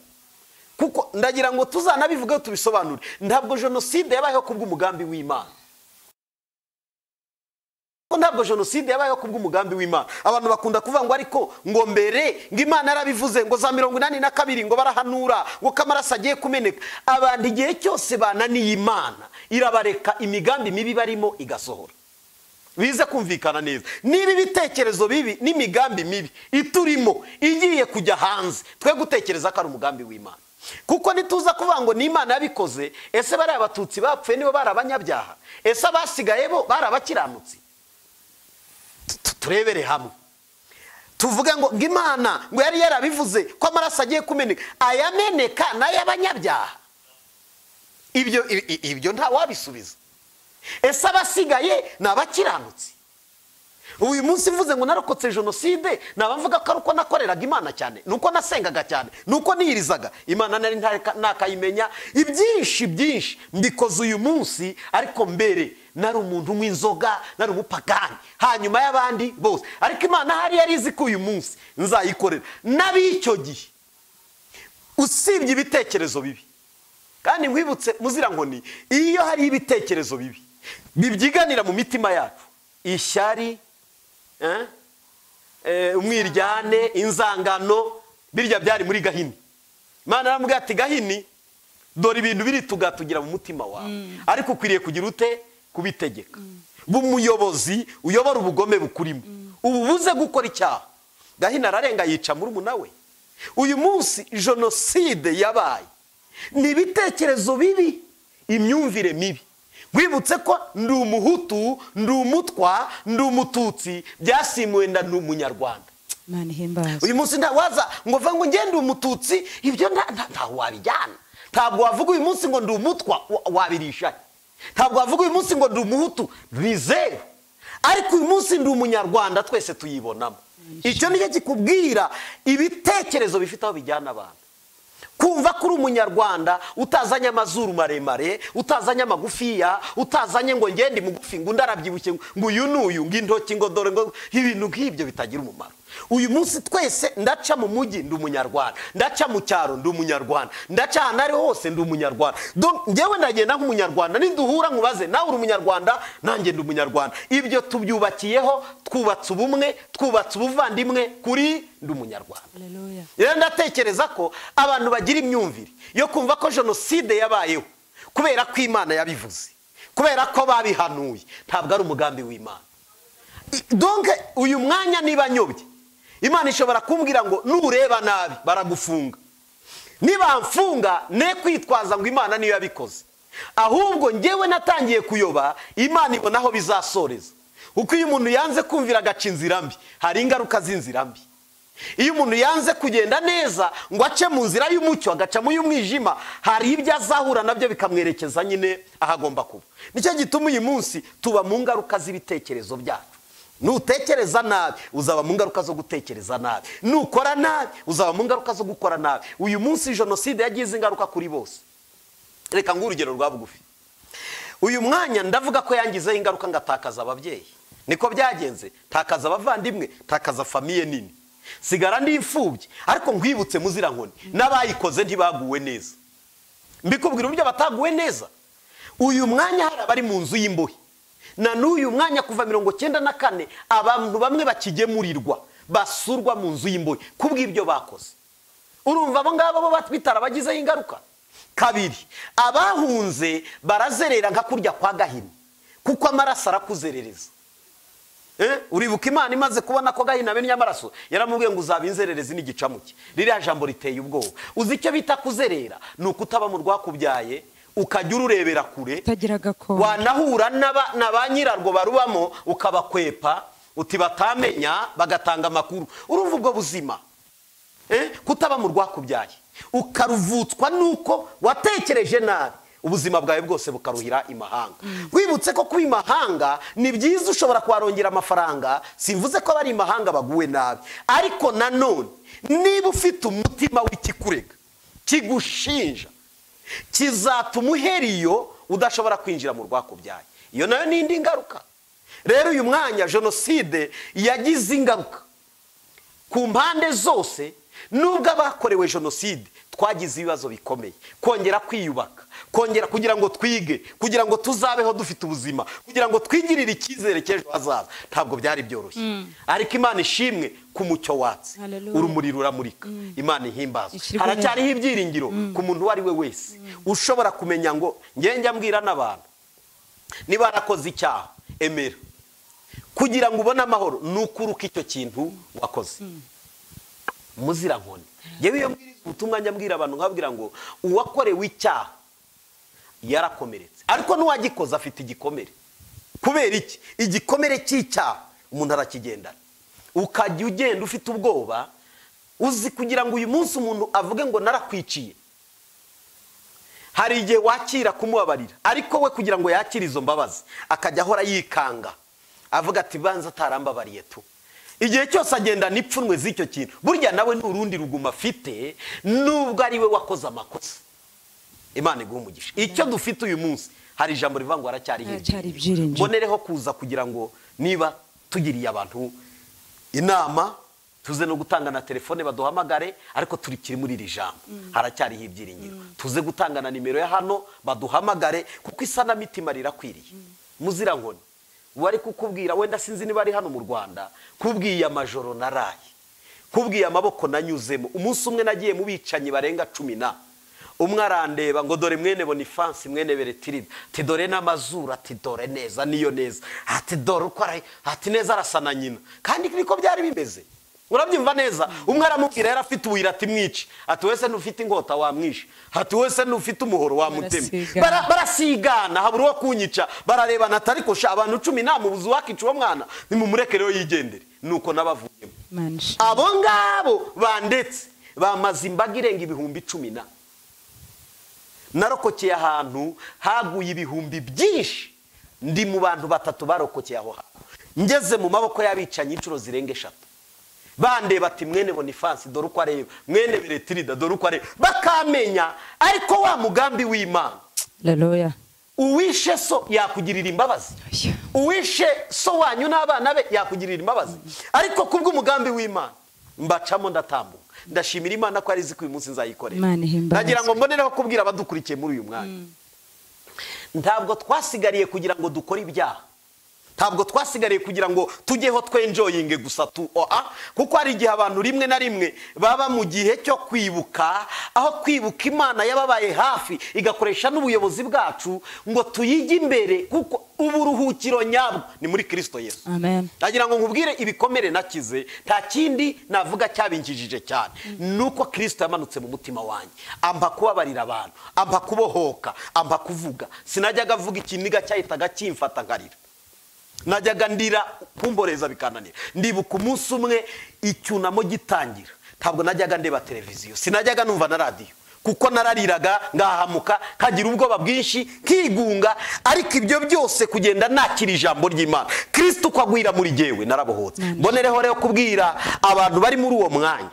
Kuko ndagira ngo tuzanabivuge tubisobanure, ntabwo jenoside yabayeho kubw'umugambi w'Imana. Ntabwo jenoside yabayeho kubw'umugambi w'Imana. Abantu bakunda kuvuga ngo ariko ngo mbere ngo Imana yarabivuze ngo za 82 ngo barahanura ngo kamaraso agiye kumeneka. Abantu igihe cyose bananiye Imana irabareka imigambi mibi barimo igasohora. Bize kumvikana neza. Niba ibitekerezo bibi n'imigambi mibi iturimo igiye kujya hanze, twe gutekereza ko ari umugambi w'Imana. Kuko nituza kuvuga ngo ni Imana yabikoze, ese bari abatutsi bapfuye nibo bari abanyabyaha? Ese abasigaye bo bari abakiranutsi? Turebere hamwe tuvuge ngo Imana ngo yari yarabivuze ko amaraso agiye kumeneka, ayameneka n'ay'abanyabyaha. Ibyo nta wabisubiza. Ese abasigaye ni abakiranutsi? Uyu munsi mvuze ngo narokotse jenoside, nabamvuga ko uko nakoreraga Imana cyane, nuko nasengaga cyane, nuko niyirizaga Imana nari nakayimenya. Ibyinshi mbikoze uyu munsi, ariko mbere nari umuntu w'inzoga, nari umupagani hanyuma y'abandi bose. Ariko Imana hari yari izi ko uyu munsi nzayikorera n'ab'icyo gihe, usibye ibitekerezo bibi. Kandi mwibutse Muzirankoni, iyo hari ibitekerezo bibi bibyiganira mu mitima yacu, ishyari, umwiryane, inzangano, birya byari muri Gahini. Imana yaramubwiye ati Gahini, dore ibintu biri tugatugira mu mutima wawe, ariko ukwiriye kugira ute kubitegeka. Bumuyobozi uyobora ubugome bukurimo, ububuze gukora icyaha. Gahini ararenga yica muri umunawe. Uyu munsi jenoside yabaye ni ibitekerezo bibi, imyumvire mibi. Wibutse ko ndi umuhutu, ndi umutwa, ndi umututsi, byasimuwe nda ndi umunyarwanda. Imana ihimbaza. Uyu munsi ndawaza ngo va ngo ngende umututsi, ibyo nta wabijyana. Ntabwo wavuga uyu munsi ngo ndi umutwa wabirisha. Ntabwo wavuga uyu munsi ngo ndi umuhutu bizero. Ariko uyu munsi ndi umunyarwanda, twese tuyibonamo. Icyo nicyo kikubwira ibitekerezo bifite aho bijyana abantu. Kumva kuri umunyarwanda utazanye amazuru maremare, utazanye amagufiya, utazanye ngo ngende mugufi ngo ndarabyibushye ngo uyu nuyu ngo intoki ngo dore ngo ibintu nk'ibyo bitagira umumaro. Uyu munsi twese ndaca mu mujyi ndi umunyarwanda, ndaca mu cyaro ndi umunyarwanda, ndaca ahantu hose ndi umunyarwanda. Njyewe ndagenda nk'umunyarwanda, niduhura nkubaze nawe uri umunyarwanda nanjye ndi umunyarwanda. Ibyo tubyubakiyeho, twubatse ubumwe, twubatse ubuvandimwe kuri ndi umunyarwanda. Haleluya. Rero ndatekereza ko abantu bagira imyumvire yo kumva ko jenoside yabayeho kubera ko Imana yabivuze, kubera ko babihanuye. Ntabwo ari umugambi w'Imana. Donc uyu mwanya niba nyobye, Imana ishobora kumbwira ngo nureba nabi baragufunga. Nibamfunga ne kwitwaza ngo Imana niyo yabikoze, ahubwo njyewe natangiye kuyoba, Imana ibona aho bizasoreza. Uko iyo umuntu yanze kumvira agaca inzira mbi, hari ingaruka z'inzira mbi. Iyo umuntu yanze kugenda neza ngo ace mu nzira y'umucyo agaca mu y'umwijima, hari ibyo azahura nabyo bikamwerekeza nyine ahagomba kuba. Nicyo gituma uyu munsi tuba mu ngaruka z'ibitekerezo byacu. Nutekereza nabi uzaba mu ngaruka zo gutekereza nabi, nukora nabi uzaba mu ngaruka zo gukora nabi. Uyu munsi jenoside yagize ingaruka kuri bose. Reka nguhe urugero rwa bugufi. Uyu mwanya ndavuga ko yangizeho ingaruka ngatakaza ababyeyi. Niko byagenze, takaza abavandimwe, takaza famiye nini, sigara ndi imfubyi. Ariko nkwibutse Muzirankoni, n'abayikoze ntibaguwe neza. Mbikubwira uburyo bataguwe neza. Uyu mwanya hari abari mu nzu y'imbohe, na n'uyu mwanya kuva 94 abantu bamwe bakigemurirwa basurwa mu nzu y'imbohe kubw'ibyo bakoze. Urumva abo ngabo bo batwitara bagizeho ingaruka. Kabiri, abahunze barazerera nka kurya kwa Gahini, kuko amaraso arakuzerereza. Uribuka Imana imaze kubona ko Gahini abenya amaraso, yaramubwiye ngo uzaba inzererezi n'igicamuke. Ririya jambo riteye ubwoba. Uzi icyo bita kuzerera? Ni ukutaba mu rwakubyaye ukajya ururebera kure, wanahura na ba nyirarwo barubamo ukabakwepa uti batamenya bagatanga amakuru. Urumva ubwo buzima, kutaba mu rwakubyaye ukaruvutswa nuko watekereje nabi, ubuzima bwawe bwose bukaruhira imahanga. Wibutse ko kuba imahanga ni byiza, ushobora kuharongera amafaranga, simvuze ko abari imahanga baguwe nabi, ariko nanone niba ufite umutima w'ikikurega kigushinja, kizatuma uheriyo udashobora kwinjira mu rwakubyaye. Iyo nayo ni indi ngaruka. Rero uyu mwanya jenoside yagize ingaruka ku mpande zose. Nubwo abakorewe jenoside twagize ibibazo bikomeye, kongera kwiyubaka, kongera kugira ngo twige, kugira ngo tuzabeho dufite ubuzima, kugira ngo twigirire icyizere cy'ejo hazaza, ntabwo byari byoroshye. Ariko Imana ishimwe ku mucyo watse, urumuri ruramurika. Imana ihimbazwe. Haracyariho ibyiringiro ku muntu wari we wese ushobora kumenya ngo njya mbwira n'abantu, niba arakoze icyaha emera, kugira ngo ubone amahoro nukuruka icyo kintu wakoze. Muzirankoni, yewe iyo mbwiriza ubutumwa njya mbwira abantu nkabwira ngo uwakorewe icyaha yarakomeretse, ariko n'uwagikoze afite igikomere. Kubera iki? Igikomere cy'icyaha umuntu arakigendana. Ukajya ugenda ufite ubwoba, uzi kugira ngo uyu munsi umuntu avuge ngo narakwiciye. Hari igihe wakira kumubabarira, ariko we kugira ngo yakire izo mbabazi akajya ahora yikanga avuga ati banza atarambabariye tu. Igihe cyose agenda n'ipfunwe z'icyo kintu, burya nawe n'urundi ruguma afite, nubwo ari we wakoze amakosa. Imana iguhe umugisha. Icyo dufite uyu munsi, hari ijambo rivuga ngo haracyari ibyiringiro. Mbonereho kuza kugira ngo niba tugiriye abantu inama, tuze no gutanga na telefone baduhamagare, ariko turikiri muri iri jambo haracyariho ibyiringiro. Tuze gutanga na nimero ya hano baduhamagare, kuko isanamitima rirakwiriye. Muzirankoni, wari kukubwira, wenda sinzi niba ari hano mu Rwanda, kubwiye amajoro naraye, kubwiye amaboko nanyuzemo. Umunsi umwe nagiye mu bicanyi barenga 10. Umwe arandeba ngo dore mwene Bonifansi mwene Beretirida, ati dore n'amazuru, ati dore neza niyo neza, ati dore uko ari, ati neza arasa na nyina. Kandi niko byari bimeze, urabyumva neza. Umwe aramubwira yari afite ubuhira, ati mwici, ati wese ntufite inkota wamwishe, ati wese ntufite umuhoro wamuteme. Barasigana, habura uwo kunyica, bararebana, ati ariko sha abantu 10 mubuzi wakica uwo mwana, nimumureke rero yigendere. Nuko nabavuyemo. Abo ngabo bandetse bamaze imbaga irenga ibihumbi 10. Narokokeye ahantu haguye ibihumbi byinshi, ndi mu bantu 3 barokokeye aho hantu. Ngeze mu maboko y'abicanyi inshuro zirenga 3. Bandeba ati mwene Bonifansi dore uko areba, mwene Beretirida dore uko areba, bakamenya. Ariko wa mugambi w'Imana, haleluya, uwishe so yakugirira imbabazi, uwishe so wanyu n'abana be yakugirira imbabazi. Ariko kubwo umugambi w'Imana mbacamo ndatambuka. Ndashimira Imana ko arizi ko uyu munsi nzayikorera. Nagira ngo mbonereho kubwira abadukurikiye muri uyu mwanya, ntabwo twasigariye kugira ngo dukore ibyaha, ntabwo twasigariye kugira ngo tujyeho twenjoyinge gusa kuko hari igihe abantu rimwe na rimwe baba mu gihe cyo kwibuka, aho kwibuka Imana yababaye hafi igakoresha n'ubuyobozi bwacu ngo tuyige imbere, kuko uburuhukiro nyabwo ni muri Kristo Yesu. Amen. Nagira ngo nkubwire ibikomere nakize, nta kindi navuga cyabinkijije cyane nuko Kristo yamanutse mu mutima wanjye, ampa kubabarira abantu, ampa kubohoka, ampa kuvuga. Sinajyaga avuga ikiniga cyahitaga kimfata nkarira, najyaga ndira kumboreza bikananira. Ndibuka umunsi umwe icyunamo gitangira, ntabwo najyaga ndeba televiziyo, sinajyaga numva na radio, kuko narariraga ngahamuka kagira ubwoba bwinshi kigunga. Ariko ibyo byose kugenda nakira ijambo ry'Imana, Kristo kwagwira muri jewe narabohotse. Mbonereho rero kubwira abantu bari muri uwo mwanya,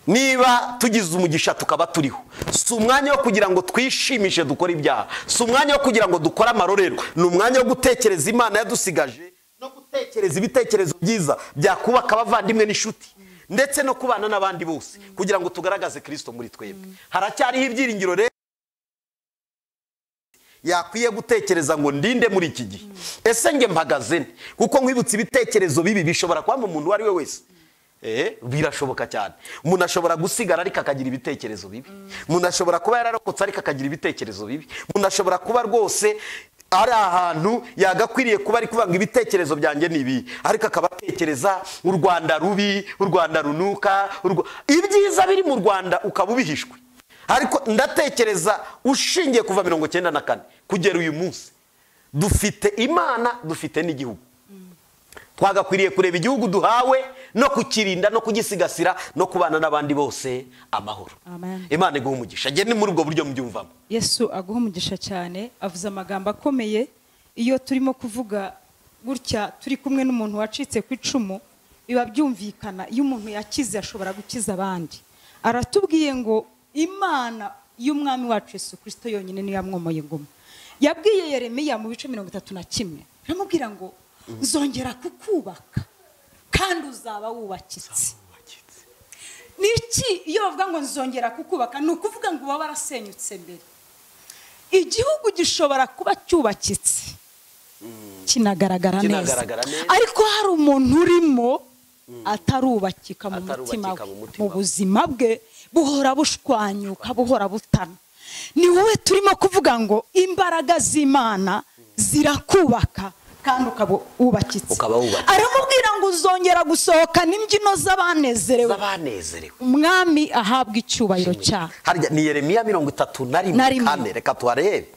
niba tugize umugisha tukaba turiho, si umwanya wo kugira ngo twishimishe dukora ibyaha, si umwanya wo kugira ngo dukore amarorerwa, ni umwanya wo gutekereza Imana yadusigaje no gutekereza ibitekerezo byiza byakubaka abavandimwe n'inshuti, ndetse no kubana n'abandi bose, kugira ngo tugaragaze Kristo muri twebwe. Haracyariho ibyiringiro rero yakwiye gutekereza ngo ndinde muri iki gihe. Ese nge mpagaze nte? Kuko nkwibutsa ibitekerezo bibi bishobora kuba mu muntu wari we wese. Birashoboka cyane. Umuntu ashobora gusigara ariko akagira ibitekerezo bibi. Umuntu ashobora kuba yararokotse ariko akagira ibitekerezo bibi. Umuntu ashobora kuba rwose ari ahantu yagakwiriye kuba ari kuvanga ibitekerezo byanjye nibi, ariko akaba atekereza u Rwanda rubi, u Rwanda runuka, ibyiza biri mu Rwanda ukaba ubihishwe. Ariko ndatekereza ushingiye kuva 1994 kugera uyu munsi, dufite Imana, dufite n'igihugu. Twagakwiriye kureba igihugu duhawe no kukirinda no kugisigasira no kubana n'abandi bose amahoro. Amen. Imana iguha umugisha. Gende muri ubwo buryo mbyumvamo. Yesu aguha umugisha cyane, avuze amagambo akomeye. Iyo turimo kuvuga gutya turi kumwe n'umuntu wacitse ku icumu, biba byumvikana. Iyo umuntu yakize ashobora gukiza abandi. Aratubwiye ngo Imana y'umwami wacu Yesu Kristo yonyine niyo yamwomoye ingoma. Yabwiye Yeremiya mu bice 31, aramubwira ngo nzongera kukubaka kandi uzaba wubakitse. Niki iyo bavuga ngo nzongera kukubaka, ni ukuvuga ngo waba warasenyutse mbere. Igihugu gishobora kuba cyubakitse kinagaragara neza, ariko hari umuntu urimo atarubakika mu mutima we, mu buzima bwe buhora bushwanyuka, buhora butana. Ni wowe turimo kuvuga ngo imbaraga z'Imana zirakubaka kandi ukaba wubakitse. Aramubwira ngo uzongera gusohoka n'imbyino z'abanezerewe. Umwami ahabwa icyubahiro cyawe. Harya ni Yeremiya 31. Reka tuharebe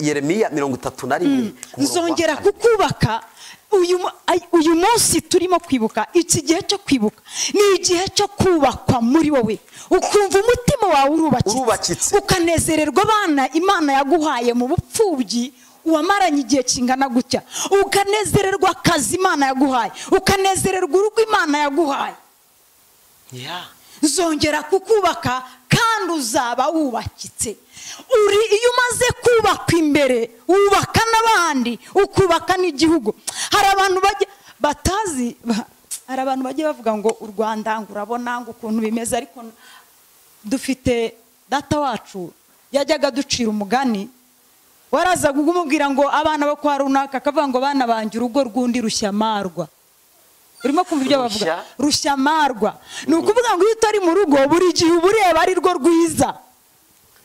Yeremiya 31. Nzongera kukubaka. Uyu munsi turimo kwibuka, iki gihe cyo kwibuka ni igihe cyo kubakwa muri wowe, ukumva umutima wawe urubakitse, ukanezererwa abana Imana yaguhaye mu bupfubyi wamaranye igihe kingana gutya, ukanezererwa akazi Imana yaguhaye, ukanezererwa urugo Imana yaguhaye. Nzongera kukubaka kandi uzaba wubakitse. Iyo umaze kubakwa imbere, wubaka n'abandi, ukubaka n'igihugu. Hari abantu batazi, hari abantu bagiye bavuga ngo u Rwanda ngo urabona ngo ukuntu bimeze, ariko dufite data wacu yajyaga ducira umugani. Warazaga umubwira ngo abana bo kwa runaka, akavuga ngo bana banjye urugo rw'undi rushyamarwa. Urimo kumva ibyo bavuga? Rushyamarwa. Ni ukuvuga ngo iyo utari mu rugo buri gihe uba ureba ari rwo rwiza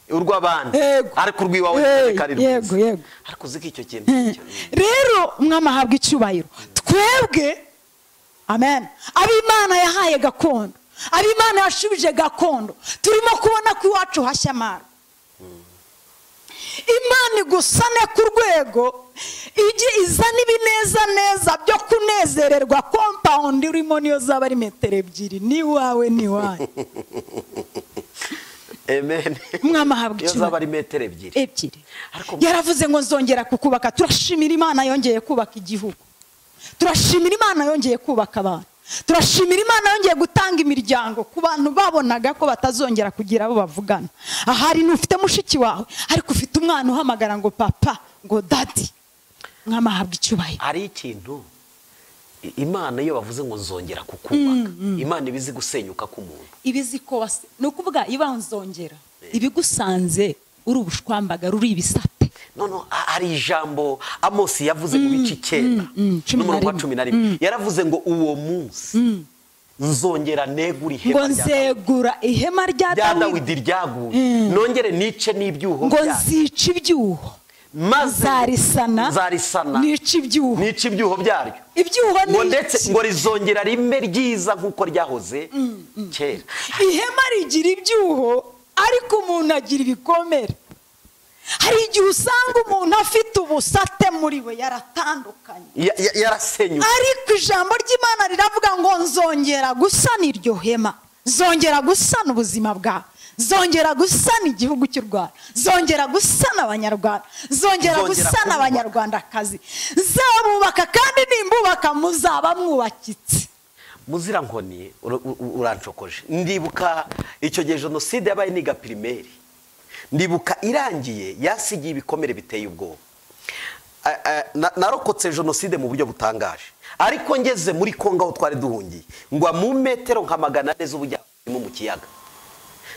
urw'abandi, ariko urw'iwawe kari rwiza. Yego. Ariko uzi ko icyo kintu rero umwami ahabwa icyubahiro. Twebwe amen, ab'Imana yahaye gakondo, ab'Imana yashubije gakondo, turimo kubona ko iwacu hashyamara. Imana igusane ku rwego igi izana ibineza neza byo kunezererwa. Compound urimo niyo zaba ari metero 2, ni wawe ni wawe. Amen. Umwami ahabwa icyubahiro. Yo zaba ari metero 2. Yaravuze ngo nzongera kukubaka. Turashimira Imana yongeye kubaka igihugu, turashimira Imana yongeye kubaka abantu, turashimira Imana yongeye gutanga imiryango ku bantu babonaga ko batazongera kugira abo bavugana. Ahari n'ufite mushiki wawe ariko ufite umwana uhamagara ngo papa, ngo daddy. Umwami ahabwa icyubahiro. Hari ikintu Imana iyo bavuze ngo nzongera kukubaka, Imana ibizi gusenyuka k'umuntu, ibizi ko ni ukuvuga iba nzongera ibigusanze uri ubushwambaga, ruri ibisate. none hari ijambo Amosi yavuze mu bice 9 n'umurongo wa 11 yaravuze ngo uwo munsi nzongera negura ihema ngo nzegura ihema rya Dawidi ryaguye nongere nice n'ibyuho ngo nzica ibyuho zarisana nice ibyuho byaryo ibyuho ngo ndetse ngo rizongera rime ryiza nk'uko ryahoze kera. ihema rigira ibyuho ariko umuntu agira ibikomere. hari igihe usanga umuntu afite ubusate muri we yaratandukanye yarasenyutse, ariko ijambo ry'Imana riravuga ngo nzongera gusana iryo hema, zongera gusana ubuzima bwawe, zongera gusana igihugu cy'u Rwanda, zongera gusana abanyarwanda, zongera gusana abanyarwandakazi, zabubaka kandi nimbubaka muzaba mwubakitse. Muzirankoni urancokoje. Ndibuka icyo gihe jenoside yabaye niga primaire, ndibuka irangiye yasigiye ibikomere biteye ubwoba. Narokotse jenoside mu buryo butangaje, ariko ngeze muri Kongo aho twari duhungiye ngwa mu metero nka 400 z'ubujyamo mu kiyaga.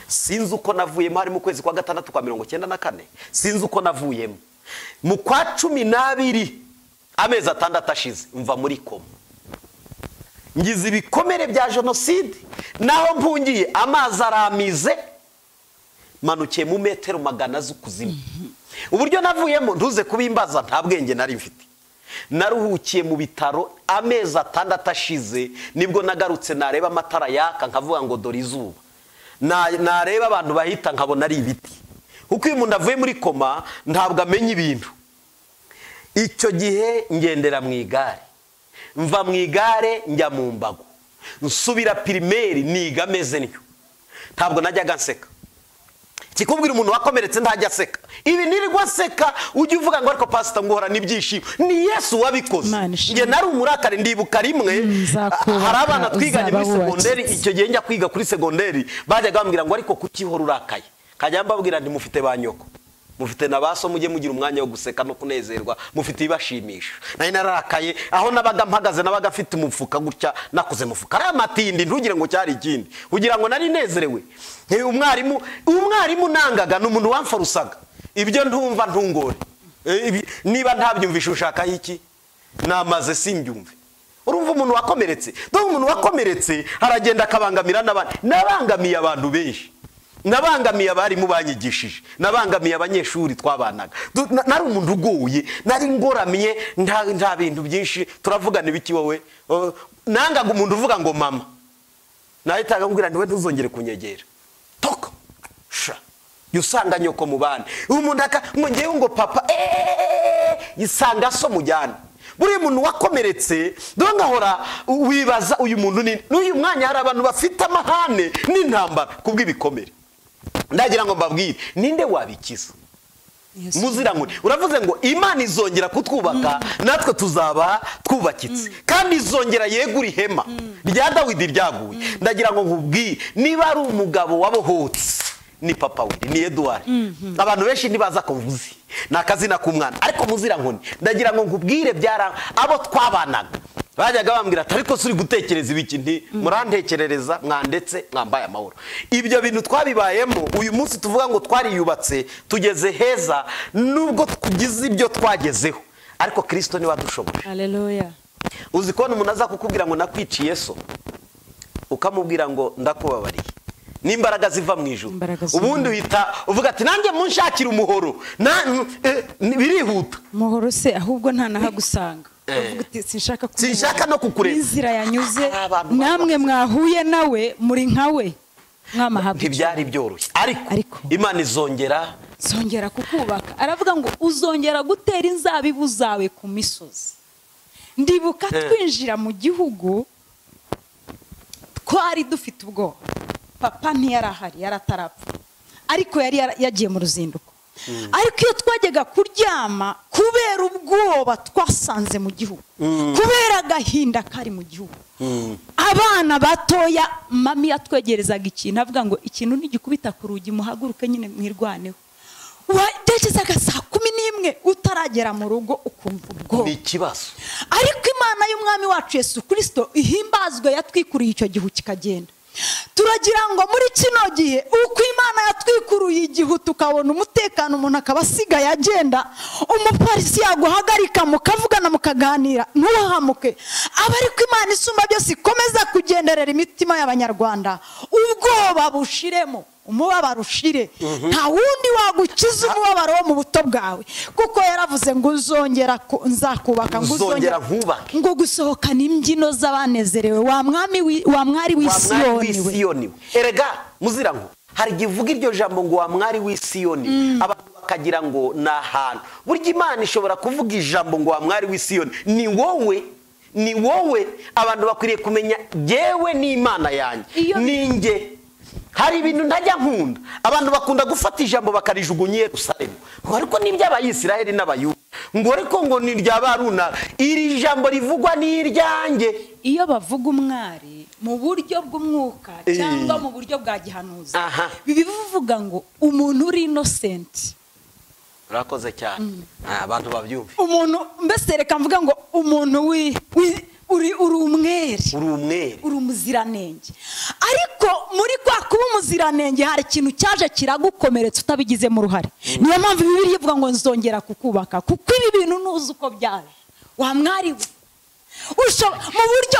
Sinzi uko navuyemo, hari mu kwezi kwa 6 kwa 1994, sinzi uko navuyemo. Mu kwa 12 amezi 6 ashize mva muri koma, ngize ibikomere bya jenoside, naho mpungiye amazi aramize, manukiye mu metero 100 z'ukuzimu. Uburyo navuyemo ntuze kubimbaza, nta bwenge nari mfite. Naruhukiye mu bitaro amezi 6 ashize, nibwo nagarutse nareba amatara yaka nkavuga ngo dore izuba, nareba abantu bahita nkabona ari ibiti. Kuko iyo umuntu avuye muri koma ntabwo amenya ibintu. Icyo gihe ngendera mu igare, mva mu igare njya mu mbago, nsubira primaire niga meze ntyo. Ntabwo najyaga nseka. Kikubwira umuntu wakomeretse ntajya aseka. Ibi nirirwa seka ujye uvuga ngo ariko pastor nguhora n'ibyishimo. Ni Yesu wabikoze. Nge nari umurakare. Ndibuka rimwe hari abana twiganye muri segonderi, icyo gihe njya kwiga kuri segonderi, bajyaga bambwira ngo ariko kukihora urakaye. Kajya mbabwira ndi mufite banyoko, mufite nabaso, mujye mugira umwanya wo guseka no kunezerwa, mufite ibashimisha. Nari narakaye, aho nabaga mpagaze nabaga afite umufuka gutya, nakuze mufuka ari amatindi, ntugire ngo cyari ikindi, kugira ngo nari nezerewe. Umwarimu nangaga n'umuntu wamfarusaga, ibyo ntumva ntungore, niba ntabyumvisha ushaka iki, namaze simbyumve. Urumva umuntu wakomeretse, dore umuntu wakomeretse haragenda akabangamira n'abandi. Nabangamiye abantu benshi, nabangamiye abari mu banyigishije, nabangamiye abanyeshuri twabanaga. Nari umuntu ugoye, nari ngoramye, nta bintu byinshi. Turavugana ibiki wowe? Nangaga umuntu uvuga ngo mama, nahitaga mbwira ndiwe ntuzongere kunyegera. Toka sha yusanga nyoko mu bana. Umuntu ngewe ngo papa yisanga so mujyana. Buri muntu wakomeretse dore ngahora wibaza uyu muntu ni n'uyu mwanya hari abantu bafite amahane n'intambara kubw'ibikomere. Ndagira ngo mbabwire, ninde wabikiza? Muzirankoni uravuze ngo Imana izongera kutwubaka, natwe tuzaba twubakitse, kandi izongera yegura ihema rya Dawidi ryaguye. Ndagira ngo nkubwire, niba ari umugabo wabohotse ni Papa Willy, ni Edouard. Abantu benshi ntibaza ko mvuze nakazina k'umwana, ariko Muzirankoni ndagira ngo nkubwire byara abo twabanaga bajyaga bambwira ati ariko suri gutekereza ibiki, nti murantekerereza mwandetse mwambaye amahoro. Ibyo bintu twabibayemo, uyu munsi tuvuga ngo twariyubatse tugeze heza, nubwo tugize ibyo twagezeho, ariko Kristo ni wadushoboje. Haleluya. Uzi ko umuntu aza kukubwira ngo nakwiciye so, ukamubwira ngo ndakubabariye, n'imbaraga ziva mu ijuru, ubundi uhita uvuga ati nanjye munshakira umuhoro, birihuta. Umuhoro se ahubwo nta nahagusanga. Sinshaka no kukureba. Inzira yanyuze namwe mwahuye nawe muri nkawe mwamahabwa. Ntibyari byoroshye, ariko Imana izongera kukubaka. Aravuga ngo uzongera gutera inzabibu zawe ku misozi. Ndibuka twinjira mu gihugu twari dufite ubwoba. Papa ntiyarahari, yaratarapfa, ariko yari yagiye mu ruzinduko. Ariko iyo twajyaga kuryama kubera ubwoba twasanze mu gihugu, kubera agahinda kari mu gihugu, abana batoya mami yatwegerezaga ikintu avuga ngo ikintu nigikubita ku rugi muhaguruke nyine mwirwaneho. Watekerezaga saa 11 utaragera mu rugo ukumva ubwoba. Ni ikibazo. Ariko Imana y'Umwami wacu Yesu Kristo ihimbazwe, yatwikuriye icyo gihu kikagenda. turagira ngo muri kino gihe uko Imana yatwikuruye igihu tukabona umutekano, umuntu akaba asigaye agenda, umupolisi yaguhagarika mukavugana mukaganira ntuhamuke, aba ariko Imana isumba byose ikomeza kugenderera imitima y'abanyarwanda, ubwoba bushiremo, umubabaro ushire. Nta wundi wagukiza umubabaro wo mu buto bwawe, kuko yaravuze ngo uzongera nzakubaka, ngo uzongera nkubake, ngo gusohokana imbyino z'abanezerewe, wa mwari w'Isiyoni. Erega muzirango hari igihe uvuga iryo jambo ngo wa mwari w'Isiyoni, abantu bakagira ngo ni ahantu. Burya Imana ishobora kuvuga ijambo ngo wa mwari w'Isiyoni, ni wowe. Abantu bakwiriye kumenya yewe ni Imana yanjye, ninjye. Hari ibintu ntajya nkunda, abantu bakunda gufata ijambo bakarijugunye Yerusalemu, ngo ariko n'iby'Abayisiraheli n'Abayuda, ngo ariko ngo ni irya baruna, iri jambo rivugwa ni iryanjye. Iyo bavuga umwari mu buryo bw'umwuka cyangwa mu buryo bwa gihanuzi, bivuga ngo umuntu uri innocent. Urakoze cyane. Abantu babyumve. Umuntu mbese reka mvuga ngo umuntu uri umwere, uri umuziranenge. Ariko muri kwa kuba umuziranenge hari ikintu cyaje kiragukomeretsa utabigizemo uruhare. Niyo mpamvu Bibiliya ivuga ngo nzongera kukubaka, kuko ibi bintu ntuzi uko byaje. Wa mwari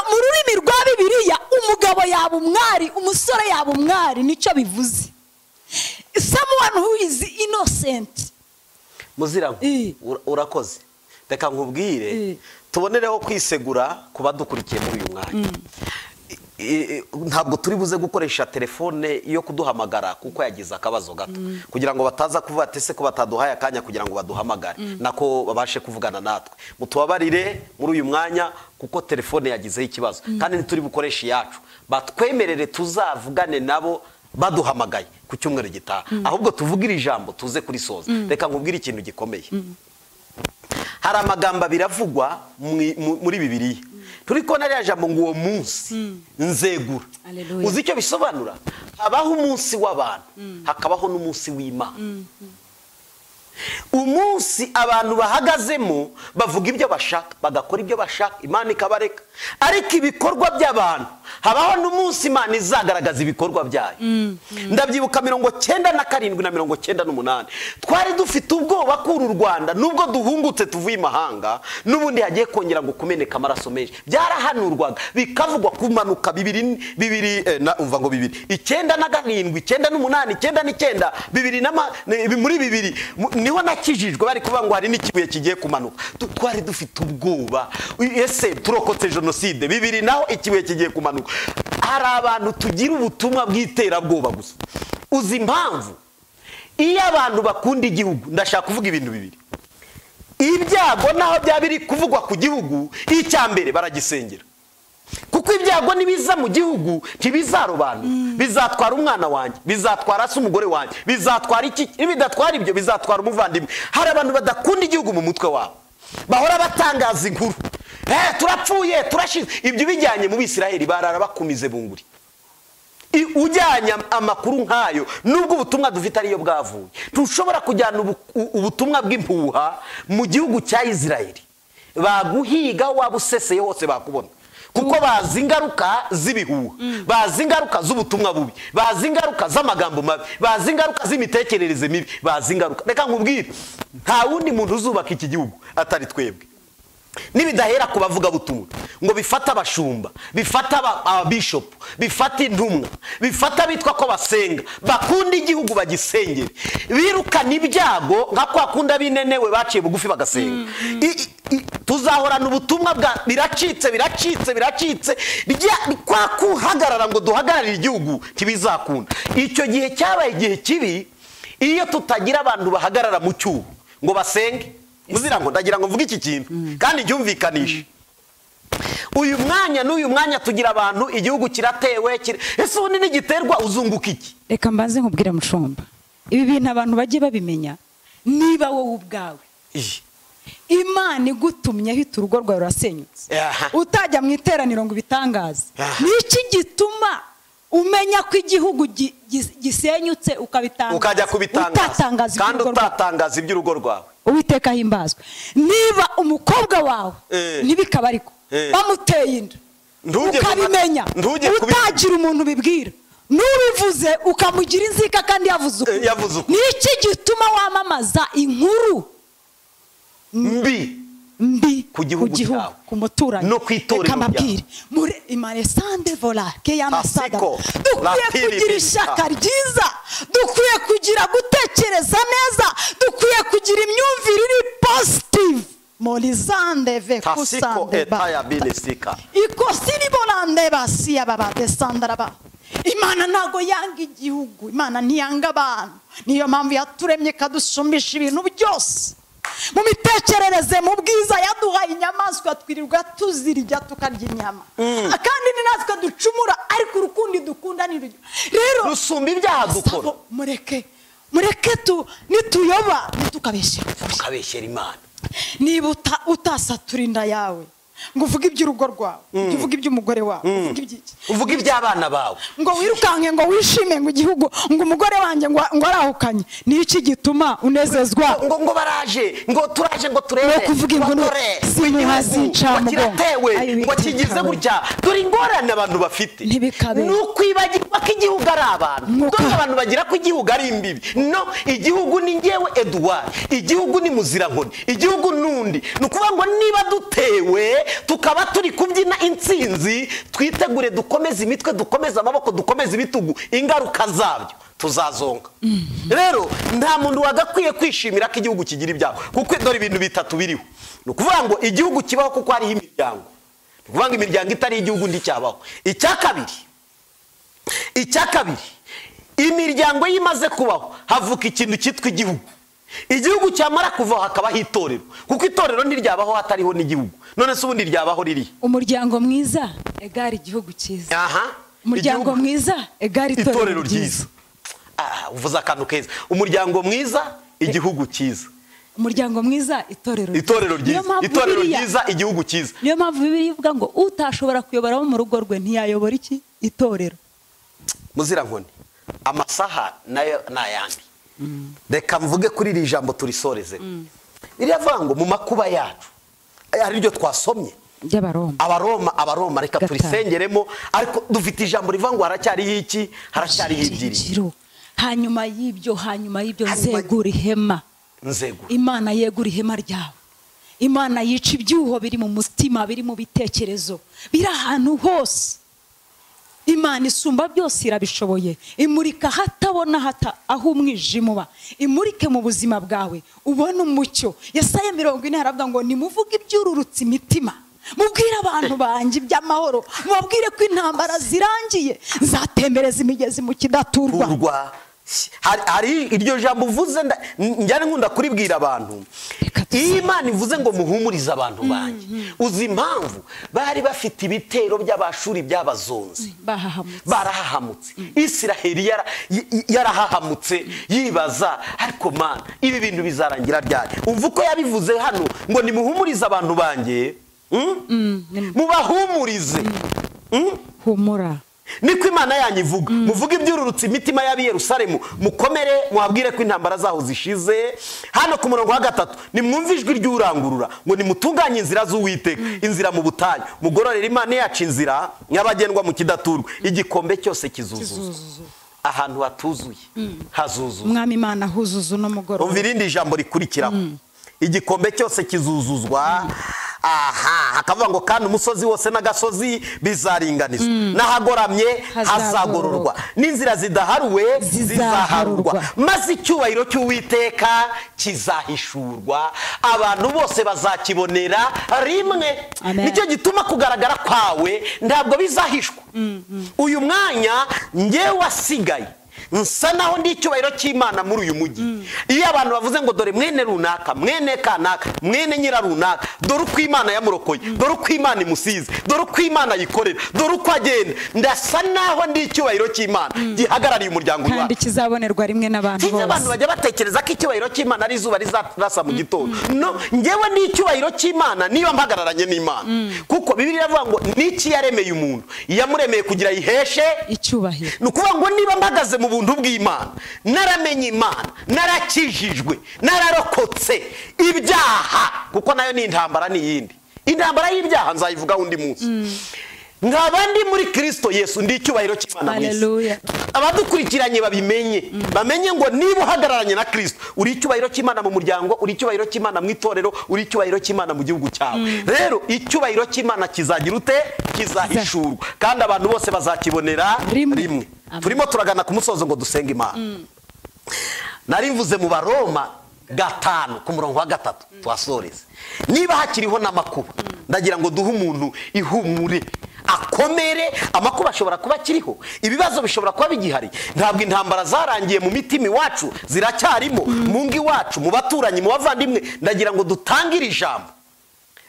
mu rurimi rwa Bibiliya umugabo yaba umwari, umusore yaba umwari, nicyo bivuze. Someone who is innocent. Muzirango urakoze. Reka nkubwire tubonereho kwisegura kuba dukurikiye muri uyu mwanya. Ntabwo turi buze gukoresha telefone yo kuduhamagara kuko yagize akabazo gato, kugira ngo bataza kuvuga ati se ko bataduhaye akanya kugira ngo baduhamagare nako babashe kuvugana natwe. Mutubabarire muri uyu mwanya kuko telefone yagizeho ikibazo, kandi ntituri bukoresha yacu. Batwemerere tuzavugane nabo baduhamagaye ku cyumweru gitaha, ahubwo tuvugira ijambo tuze kurisoza. Reka nkubwire ikintu gikomeye. Hari amagambo biravugwa muri Bibiliya, turi kubona rya jambo ngo uwo munsi nzegura. Uzi icyo bisobanura? Habaho umunsi w'abantu, hakabaho n'umunsi w'Imana. Umunsi abantu bahagazemo bavuga ibyo bashaka, bagakora ibyo bashaka, Imana ikabareka. Ariko ibikorwa by'abantu, habaho n'umunsi Imana izagaragaza ibikorwa byayo. Ndabyibuka 97 na 98 twari dufite ubwoba kuri u Rwanda, nubwo duhungutse tuvuye imahanga, n'ubundi hagiye kongera ngo kumeneka amaraso menshi. Byarahanurwaga bikavugwa kumanuka 2 umva ngo 2 9 na 7 9 8 9 2 muri 2 niho nakijijwe, bari kuvuga ngo hari n'ikibuye kigiye kumanuka. Twari dufite ubwoba, ese turokotse jenoside 2 naho ikibuye kigiye kumanuka. Hari abantu tugira ubutumwa bw'iterabwoba gusa. Uzi impamvu? Iyo abantu bakunda igihugu, ndashaka kuvuga ibintu 2. Ibyago naho byabiri kuvugwa ku gihugu, icyambere baragisengera. Kuko ibyago nibiza mu gihugu ntibizarobanura, bizatwara umwana wanjye, bizatwara se umugore wanjye, bizatwara iki, ibidatwara ibyo bizatwara umuvandimwe. Hari abantu badakunda igihugu mu mutwe wabo, bahora batangaza inkuru, turapfuye turashize. Ibyo bijyanye mu Bisiraheli barara bakumize bunguri. Ujyanye amakuru nkayo, nubwo ubutumwa dufite ariyo bwavuye, tushobora kujyana ubutumwa bw'impuha mu gihugu cya Isiraheli. Baguhiga wabuseseye hose bakubona, kuko bazi ingaruka z'ibihuha, bazi ingaruka z'ubutumwa bubi, bazi ingaruka z'amagambo mabi, bazi ingaruka z'imitekerereze mibi, bazi ingaruka. Reka nkubwire, nta wundi muntu uzubaka iki gihugu atari twebwe. Nibidahera kubavuga butumwa ngo bifata abashumba, bifata ababishop, bifata intumwa, bifata bitwa ko basenga, bakunda igihugu bagisengere, birukana ibyago nka kwa kunda binenewe baciye bugufi bagasenga. Tuzahorana ubutumwa bwa biracitse kwa kuhagarara ngo duhagararire igihugu ntibizakunda. Icyo gihe cyabaye igihe kibi iyo tutagira abantu bahagarara mu cyuho ngo basenge. Muzirango ndagira ngo mvuge iki kintu kandi cyumvikanisha. Uyu mwanya n'uyu mwanya tugira abantu, igihugu kiratewe, ese ubu n'igiterwa uzunguka iki? Reka mbanze nkubwire Mushumba, ibi bintu abantu bagiye babimenya. Niba wowe ubwawe Imana igutumye hita urugo rwawe rurasenyutse, utajya mu iteraniro ngo bitangaze, niki gituma umenya ko igihugu gisenyutse ukabitangaza, ukajya kubitangaza kandi utatangaza iby'urugo rwawe? Uwiteka himbazwe. Niba umukobwa wawe ntibikaba ariko bamuteye inda, ukabimenya utagira umuntu bibwira n'ubivuze ukamugira inzika kandi yavuze uko. Niki gituma wamamaza inkuru mbi ku gihugu cyawe, ku muturanyi no kwitorera kamabwire muri imaresande vola ke yamasada. Dukwiye kugira ishyaka ryiza, dukwiye kugira gutekereza neza, dukwiye kugira imyumvire iri positive. Molizande ve kusande ba ikosini bolande basiya baba desandara ba. Imana ntago yanga igihugu, Imana ntiyanga abantu. Niyo mpamvu yaturemye kadusumbisha ibintu byose. Mu mitekerereze mu bwiza yaduhaye inyamaswa twirirwa tuzirya tukarya inyama, kandi ni natwe ducumura, ariko urukundo dukunda ni rero rusumba ibyaha dukora. Mureke nituyoba tukabeshyera Imana. Niba utasatura inda yawe ngo uvuge iby'urugo rwawe, uvuge iby'umugore wawe, uvuge iby'abana bawe, ngo wirukanke ngo wishime ngo igihugu ngo umugore wanjye ngo arahukanye, ni iki gituma unezezwa? ngo baraje ngo turaje ngo turebe kuvuga inkuru kiratewe ngo kigize gutya. Dore ingorane abantu bafite n'ukwibagirwa ko igihugu ari abantu. Dore abantu bagira ko igihugu ari imbibi. No, igihugu ni ngewe Edouard, igihugu ni Muzirankoni, igihugu nundi. Nukuvuga ngo niba dutewe tukaba turi kubyina intsinzi, twitegure dukomeze imitwe, dukomeze amaboko, dukomeze ibitugu, ingaruka zabyo tuzazonga. Rero nta muntu wagakwiye kwishimira ko igihugu kigira ibyago, kuko dore ibintu bitatu biriho. Nukuvuga ngo igihugu kibaho kuko hariho imiryango. Nukuvuga ngo imiryango itari igihugu ndicyabaho. Icya kabiri imiryango yimaze kubaho havuka ikintu cyitwa igihugu. Igihugu cyamara kuvaho hakabaho itorero, kuko itorero ntiryabaho hatariho n'igihugu. None se ubundi ryabaho riri umuryango mwiza egari igihugu cyiza. Umuryango mwiza egari itorero ryiza. Uvuze akantu keza. Umuryango mwiza igihugu cyiza. Umuryango mwiza itorero ryiza. Itorero ryiza igihugu cyiza. Niyo mpamvu Bibiliya ivuga ngo utashobora kuyobora mu rugo rwe ntiyayobora iki? Itorero. Muzirankoni, amasaha nayo nayandi. Reka mvuge kuri iri jambo turisoreze. Biravuga ngo mu makuba yacu ari ryo twasomye Abaroma, reka turisengeremo, ariko dufite ijambo rivuga ngo haracyariho iki? Haracyariho ibyiringiro. Hanyuma y'ibyo nzegura ihema. Imana yegura ihema ryawe. Imana yica ibyuho biri mu mutima, biri mu bitekerezo, biri ahantu hose. Imana isumba byose irabishoboye. Imurika hatabona aho umwijima uba. Imurike mu buzima bwawe ubona umucyo. Yesaya 40 haravuga ngo nimuvuge ibyururutse imitima, mubwire abantu banjye iby'amahoro, mubabwire ko intambara zirangiye, nzatembereza imigezi mu kidaturwa. Hari iryo jambo uvuze njyane nkunda kuribwira abantu. Iyi Imana ivuze ngo muhumurize abantu banjye. Uzi impamvu bari bafite ibitero by'abashuri by'abazonzi, barahahamutse. Isiraheli yarahahamutse yibaza, ariko Mana ibi bintu bizarangira ryari? Umva uko yabivuze hano ngo nimuhumurize abantu banjye, mubahumurize. Humura. Niko Imana yanyivuga. Muvuge ibyururutse imitima y'abi Yerusalemu, mukomere muhabwire ko intambara zaho zishize. Hano ku murongo wa 3 nimwumve ijwi ry'urangurura ngo nimutunganye inzira z'Uwiteka, inzira mu butayu, mugororere Imana yacu inzira nyabagendwa mu kidaturwa. Igikombe cyose kizuzuza. Ahantu hatuzuye hazuzuza. Umwami Imana huzuza no mugororo. Umva irindi jambo rikurikiraho. Igikombe cyose kizuzuzwa. Hakavuga ngo kandi umusozi wose n'agasozi bizaringanizwa, n'ahagoramye hazagororwa, n'inzira zidaharuwe zizaharurwa, maze icyubahiro cy'Uwiteka kizahishurwa, abantu bose bazakibonera rimwe. Nicyo gituma kugaragara kwawe ntabwo bizahishwa. Uyu mwanya ngewe wasigaye nsa naho ndi icyubahiro cy'Imana muri uyu mujyi. Iyo abantu bavuze ngo dore mwene runaka, mwene kanaka, mwene nyira runaka, dore uko Imana yamurokoye, dore uko Imana imusize, dore uko Imana yikorera, dore uko agenda, ndasa naho ndi icyubahiro cy'Imana gihagarariye umuryango wacu, kandi kizabonerwa rimwe n'abantu bose. Abantu bajya batekereza ko icyubahiro cy'Imana ari izuba rizarasa mu gitondo. No, ngewe ni icyubahiro cy'Imana niba mpagararanye n'Imana, kuko Bibiliya iravuga ngo niki yaremeye umuntu, yamuremeye kugira yiheshe icyubahiro. Nukuvuga ngo niba mpagaze mu buntu bw'Imana, naramenye Imana, narakijijwe, nararokotse ibyaha, kuko nayo ni intambara n'iyindi. Intambara y'ibyaha nzayivuga undi munsi. nk'abandi muri Kristo Yesu ndi icyubahiro cy'Imana mu isi. Haleluya. Abadukurikiranye babimenye bamenye ngo niba uhagararanye na Kristo uri icyubahiro cy'Imana mu muryango, uri icyubahiro cy'Imana mu itorero, uri icyubahiro cy'Imana mu gihugu cyawe. Rero icyubahiro cy'Imana kizagira ute? Kizahishurwa kandi abantu bose bazakibonera rimwe. Turimo turagana ku musozo ngo dusenge Imana. Narivuze mu Baroma 5 ku murongo wa 3 twasoreze. Niba hakiriho n'amakuba ndagira ngo duhe umuntu ihumure akomere. Amakuba ashobora kuba akiriho, ibibazo bishobora kuba bigihari, ntabwo intambara zarangiye mu mitima iwacu, ziracyarimo mu ngo iwacu, mu baturanyi, mu bavandimwe. Ndagira ngo dutangire ijambo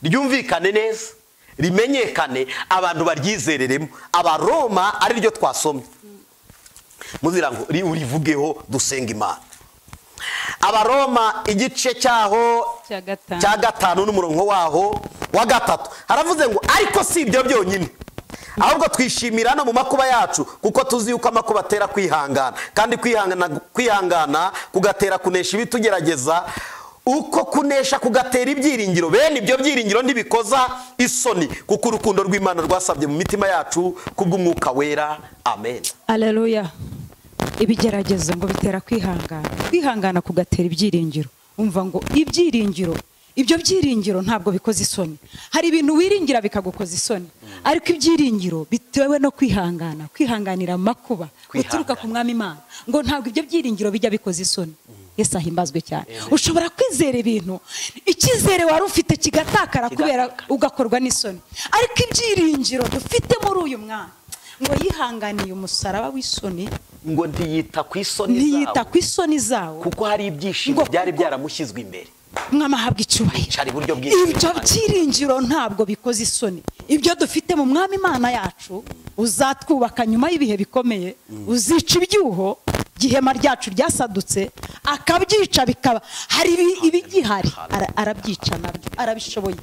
ryumvikane neza, rimenyekane, abantu baryizereremo. Abaroma ari ryo twasomye, muzira ngo urivugeho dusenga Imana. Abaroma igice cyaho cya 5 n'umurongo waho wa 3 haravuze ngo ariko si ibyo byonyine, ahubwo twishimira no mu makuba yacu, kuko tuzi yuko amakuba atera kwihangana, kandi kwihangana kugatera kunesha ibitugerageza, uko kunesha kugatera ibyiringiro. Bene ibyo byiringiro ntibikoza isoni, kuko urukundo rw'Imana rwasabye mu mitima yacu kubw'Umwuka Wera. Amen. Haleluya. Ibigeragezo ngo bitera kwihangana, kwihangana kugatera ibyiringiro. Umva ngo ibyiringiro, ibyo byiringiro ntabwo bikoze isoni. Hari ibintu wiringira bikagukoza isoni, ariko ibyiringiro bitewe no kwihangana, kwihanganira amakuba uturuka ku Mwami Imana, ngo ntabwo ibyo byiringiro bijya bikoza isoni. Yesu ahimbazwe cyane. Ushobora kwizera ibintu, icyizere wari ufite kigatakara kubera ugakorwa n'isoni, ariko ibyiringiro dufite muri uyu mwana ngo yihanganiye umusaraba w'isoni, ngo ntiyita ku isoni zawo, kuko hari ibyishimo byari byaramushyizwe imbere. Mwama habwa icyubahiro. Ibyo byiringiro ntabwo bikoze isoni. Ibyo dufite mu Mwami Imana yacu uzatwubaka nyuma y'ibihe bikomeye, uzica ibyuho gihema ryacu ryasadutse akabyica bikaba hari ibigihari, arabyica nabyo, arabishoboye.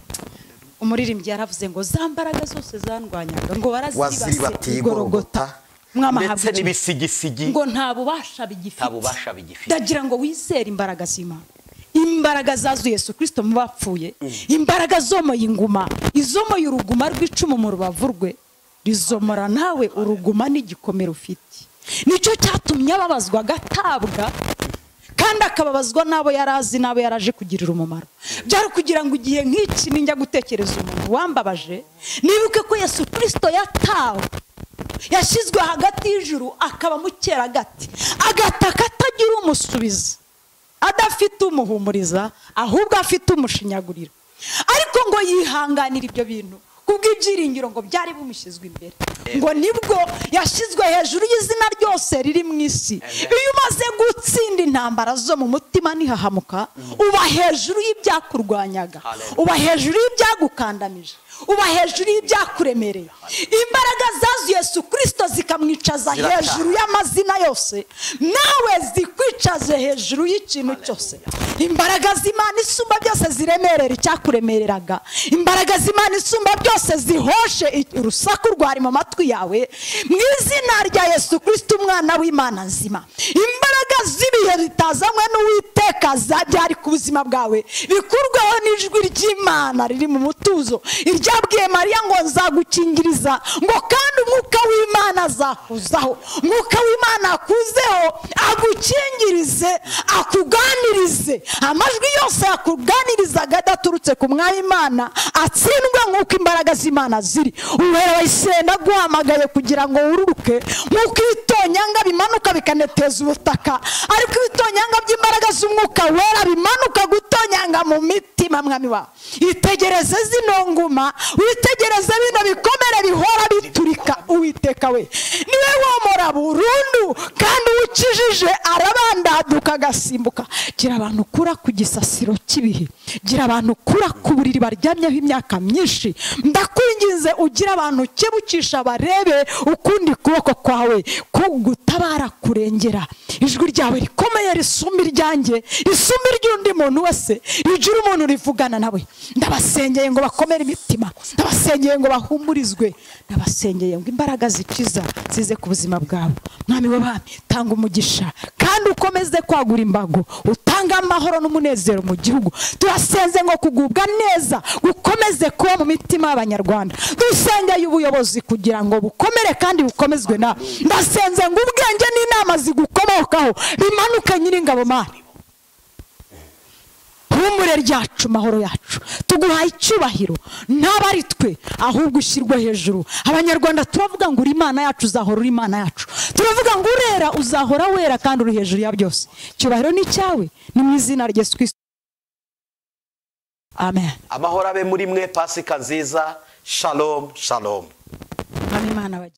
Umuririmbyi yaravuze ngo zambaraga zose zandwanyaga ngo warazibasiye igorogota, ndetse n'ibisigisigi ngo nta bubasha bigifite. Ndagira ngo wizere imbaraga z'Imana, imbaraga zazu Yesu Kristo mu bapfuye, imbaraga zomoye inguma, izomoye uruguma rw'icumu mu rubavu rwe, rizomora nawe uruguma n'igikomere ufite. Nicyo cyatumye ababazwa agatabwa, kandi akababazwa n'abo yarazi, n'abo yaraje kugirira umumaro. Byari kugira ngo igihe nk'iki ninjya gutekereza umuntu wambabaje, nibuke ko Yesu Kristo yatawe, yashyizwe hagati y'ijuru akaba mu cyeragati, agataka atagira umusubiza, adafite umuhumuriza, ahubwo afite umushinyaguriro. Ariko ngo yihanganira ibyo bintu kubw'ibyiringiro ngo byari bumushyizwe imbere, ngo nibwo yashyizwe hejuru y'izina ryose riri mu isi. Iyo umaze gutsinda intambara zo mu mutima ntihahamuka, uba hejuru y'ibyakurwanyaga, uba hejuru y'ibyagukandamije, uba hejuru y'ibyakuremereye. Imbaraga zazu Yesu Kristo zikamwicaza hejuru y'amazina yose, nawe zikwicaze hejuru y'ikintu cyose. Imbaraga z'Imana isumba byose ziremerera icyakuremereraga, imbaraga z'Imana isumba byose zihoshe urusaku rwari mu matwi yawe, mu izina rya Yesu Kristo umwana w'Imana nzima. Imbaraga z'ibihe bitazanywe n'Uwiteka zabyari ku buzima bwawe, bikurweho n'ijwi ry'Imana riri mu mutuzo, iryabwiye Mariya ngo nzagukingiriza, ngo kandi Umwuka w'Imana azakuzaho. Umwuka w'Imana akuzeho agukingirize, akuganirize, amajwi yose yakuganirizaga adaturutse ku Mwami Imana atsindwe nk'uko imbaraga z'Imana ziri. Uwera wa Isirayeli ndaguhamagaye kugira ngo wururuke, nk'uko ibitonyanga bimanuka bikaneteza ubutaka, ariko ibitonyanga by'imbaraga z'Umwuka Wera bimanuka gutonyanga mu mitima. Mwami wawe, itegereze zino nguma, witegereze bino bikomere bihora biturika. Uwiteka we niwe womora burundu, kandi ukijije arabandaduka agasimbuka. Gira abantu kura ku gisasiro cy'ibihe, gira abantu kura ku buriri baryamyeho imyaka myinshi. Ndakwinginze ugira abantu kebukisha barebe ukundi kuboko kwawe kugutabara kurengera. Ijwi ryawe rikomeye risumba iryanjye, risumba iry'undi muntu wese, rigira umuntu vugana nawe, ndabasengeye ngo bakomere imitima, ndabasengeye ngo bahumurizwe, ndabasengeye ngo imbaraga zikiza zize ku buzima bwabo. Mwami w'abami, tanga umugisha kandi ukomeze kwagura imbago, utanga amahoro n'umunezero mu gihugu. Turasenze ngo kugubwa neza gukomeze kuba mu mitima y'Abanyarwanda. Dusengeye ubuyobozi kugira ngo bukomere kandi bukomezwe na. Ndasenze ngo ubwenge n'inama zigukomokaho bimanuke Nyiringabo Mana. Humure ryacu, mahoro yacu, tuguhaye icyubahiro, ntabari twe ahubwo ushyirwe hejuru. Abanyarwanda turavuga ngo uri Imana yacu, uzahora uri Imana yacu. Turavuga ngo urera, uzahora wera kandi uri hejuru ya byose. Icyubahiro ni cyawe, ni mu izina rya Yesu Kristo. Amen. Amahoro abe muri mwe, Pasika nziza. Shalom, shalom. Amen.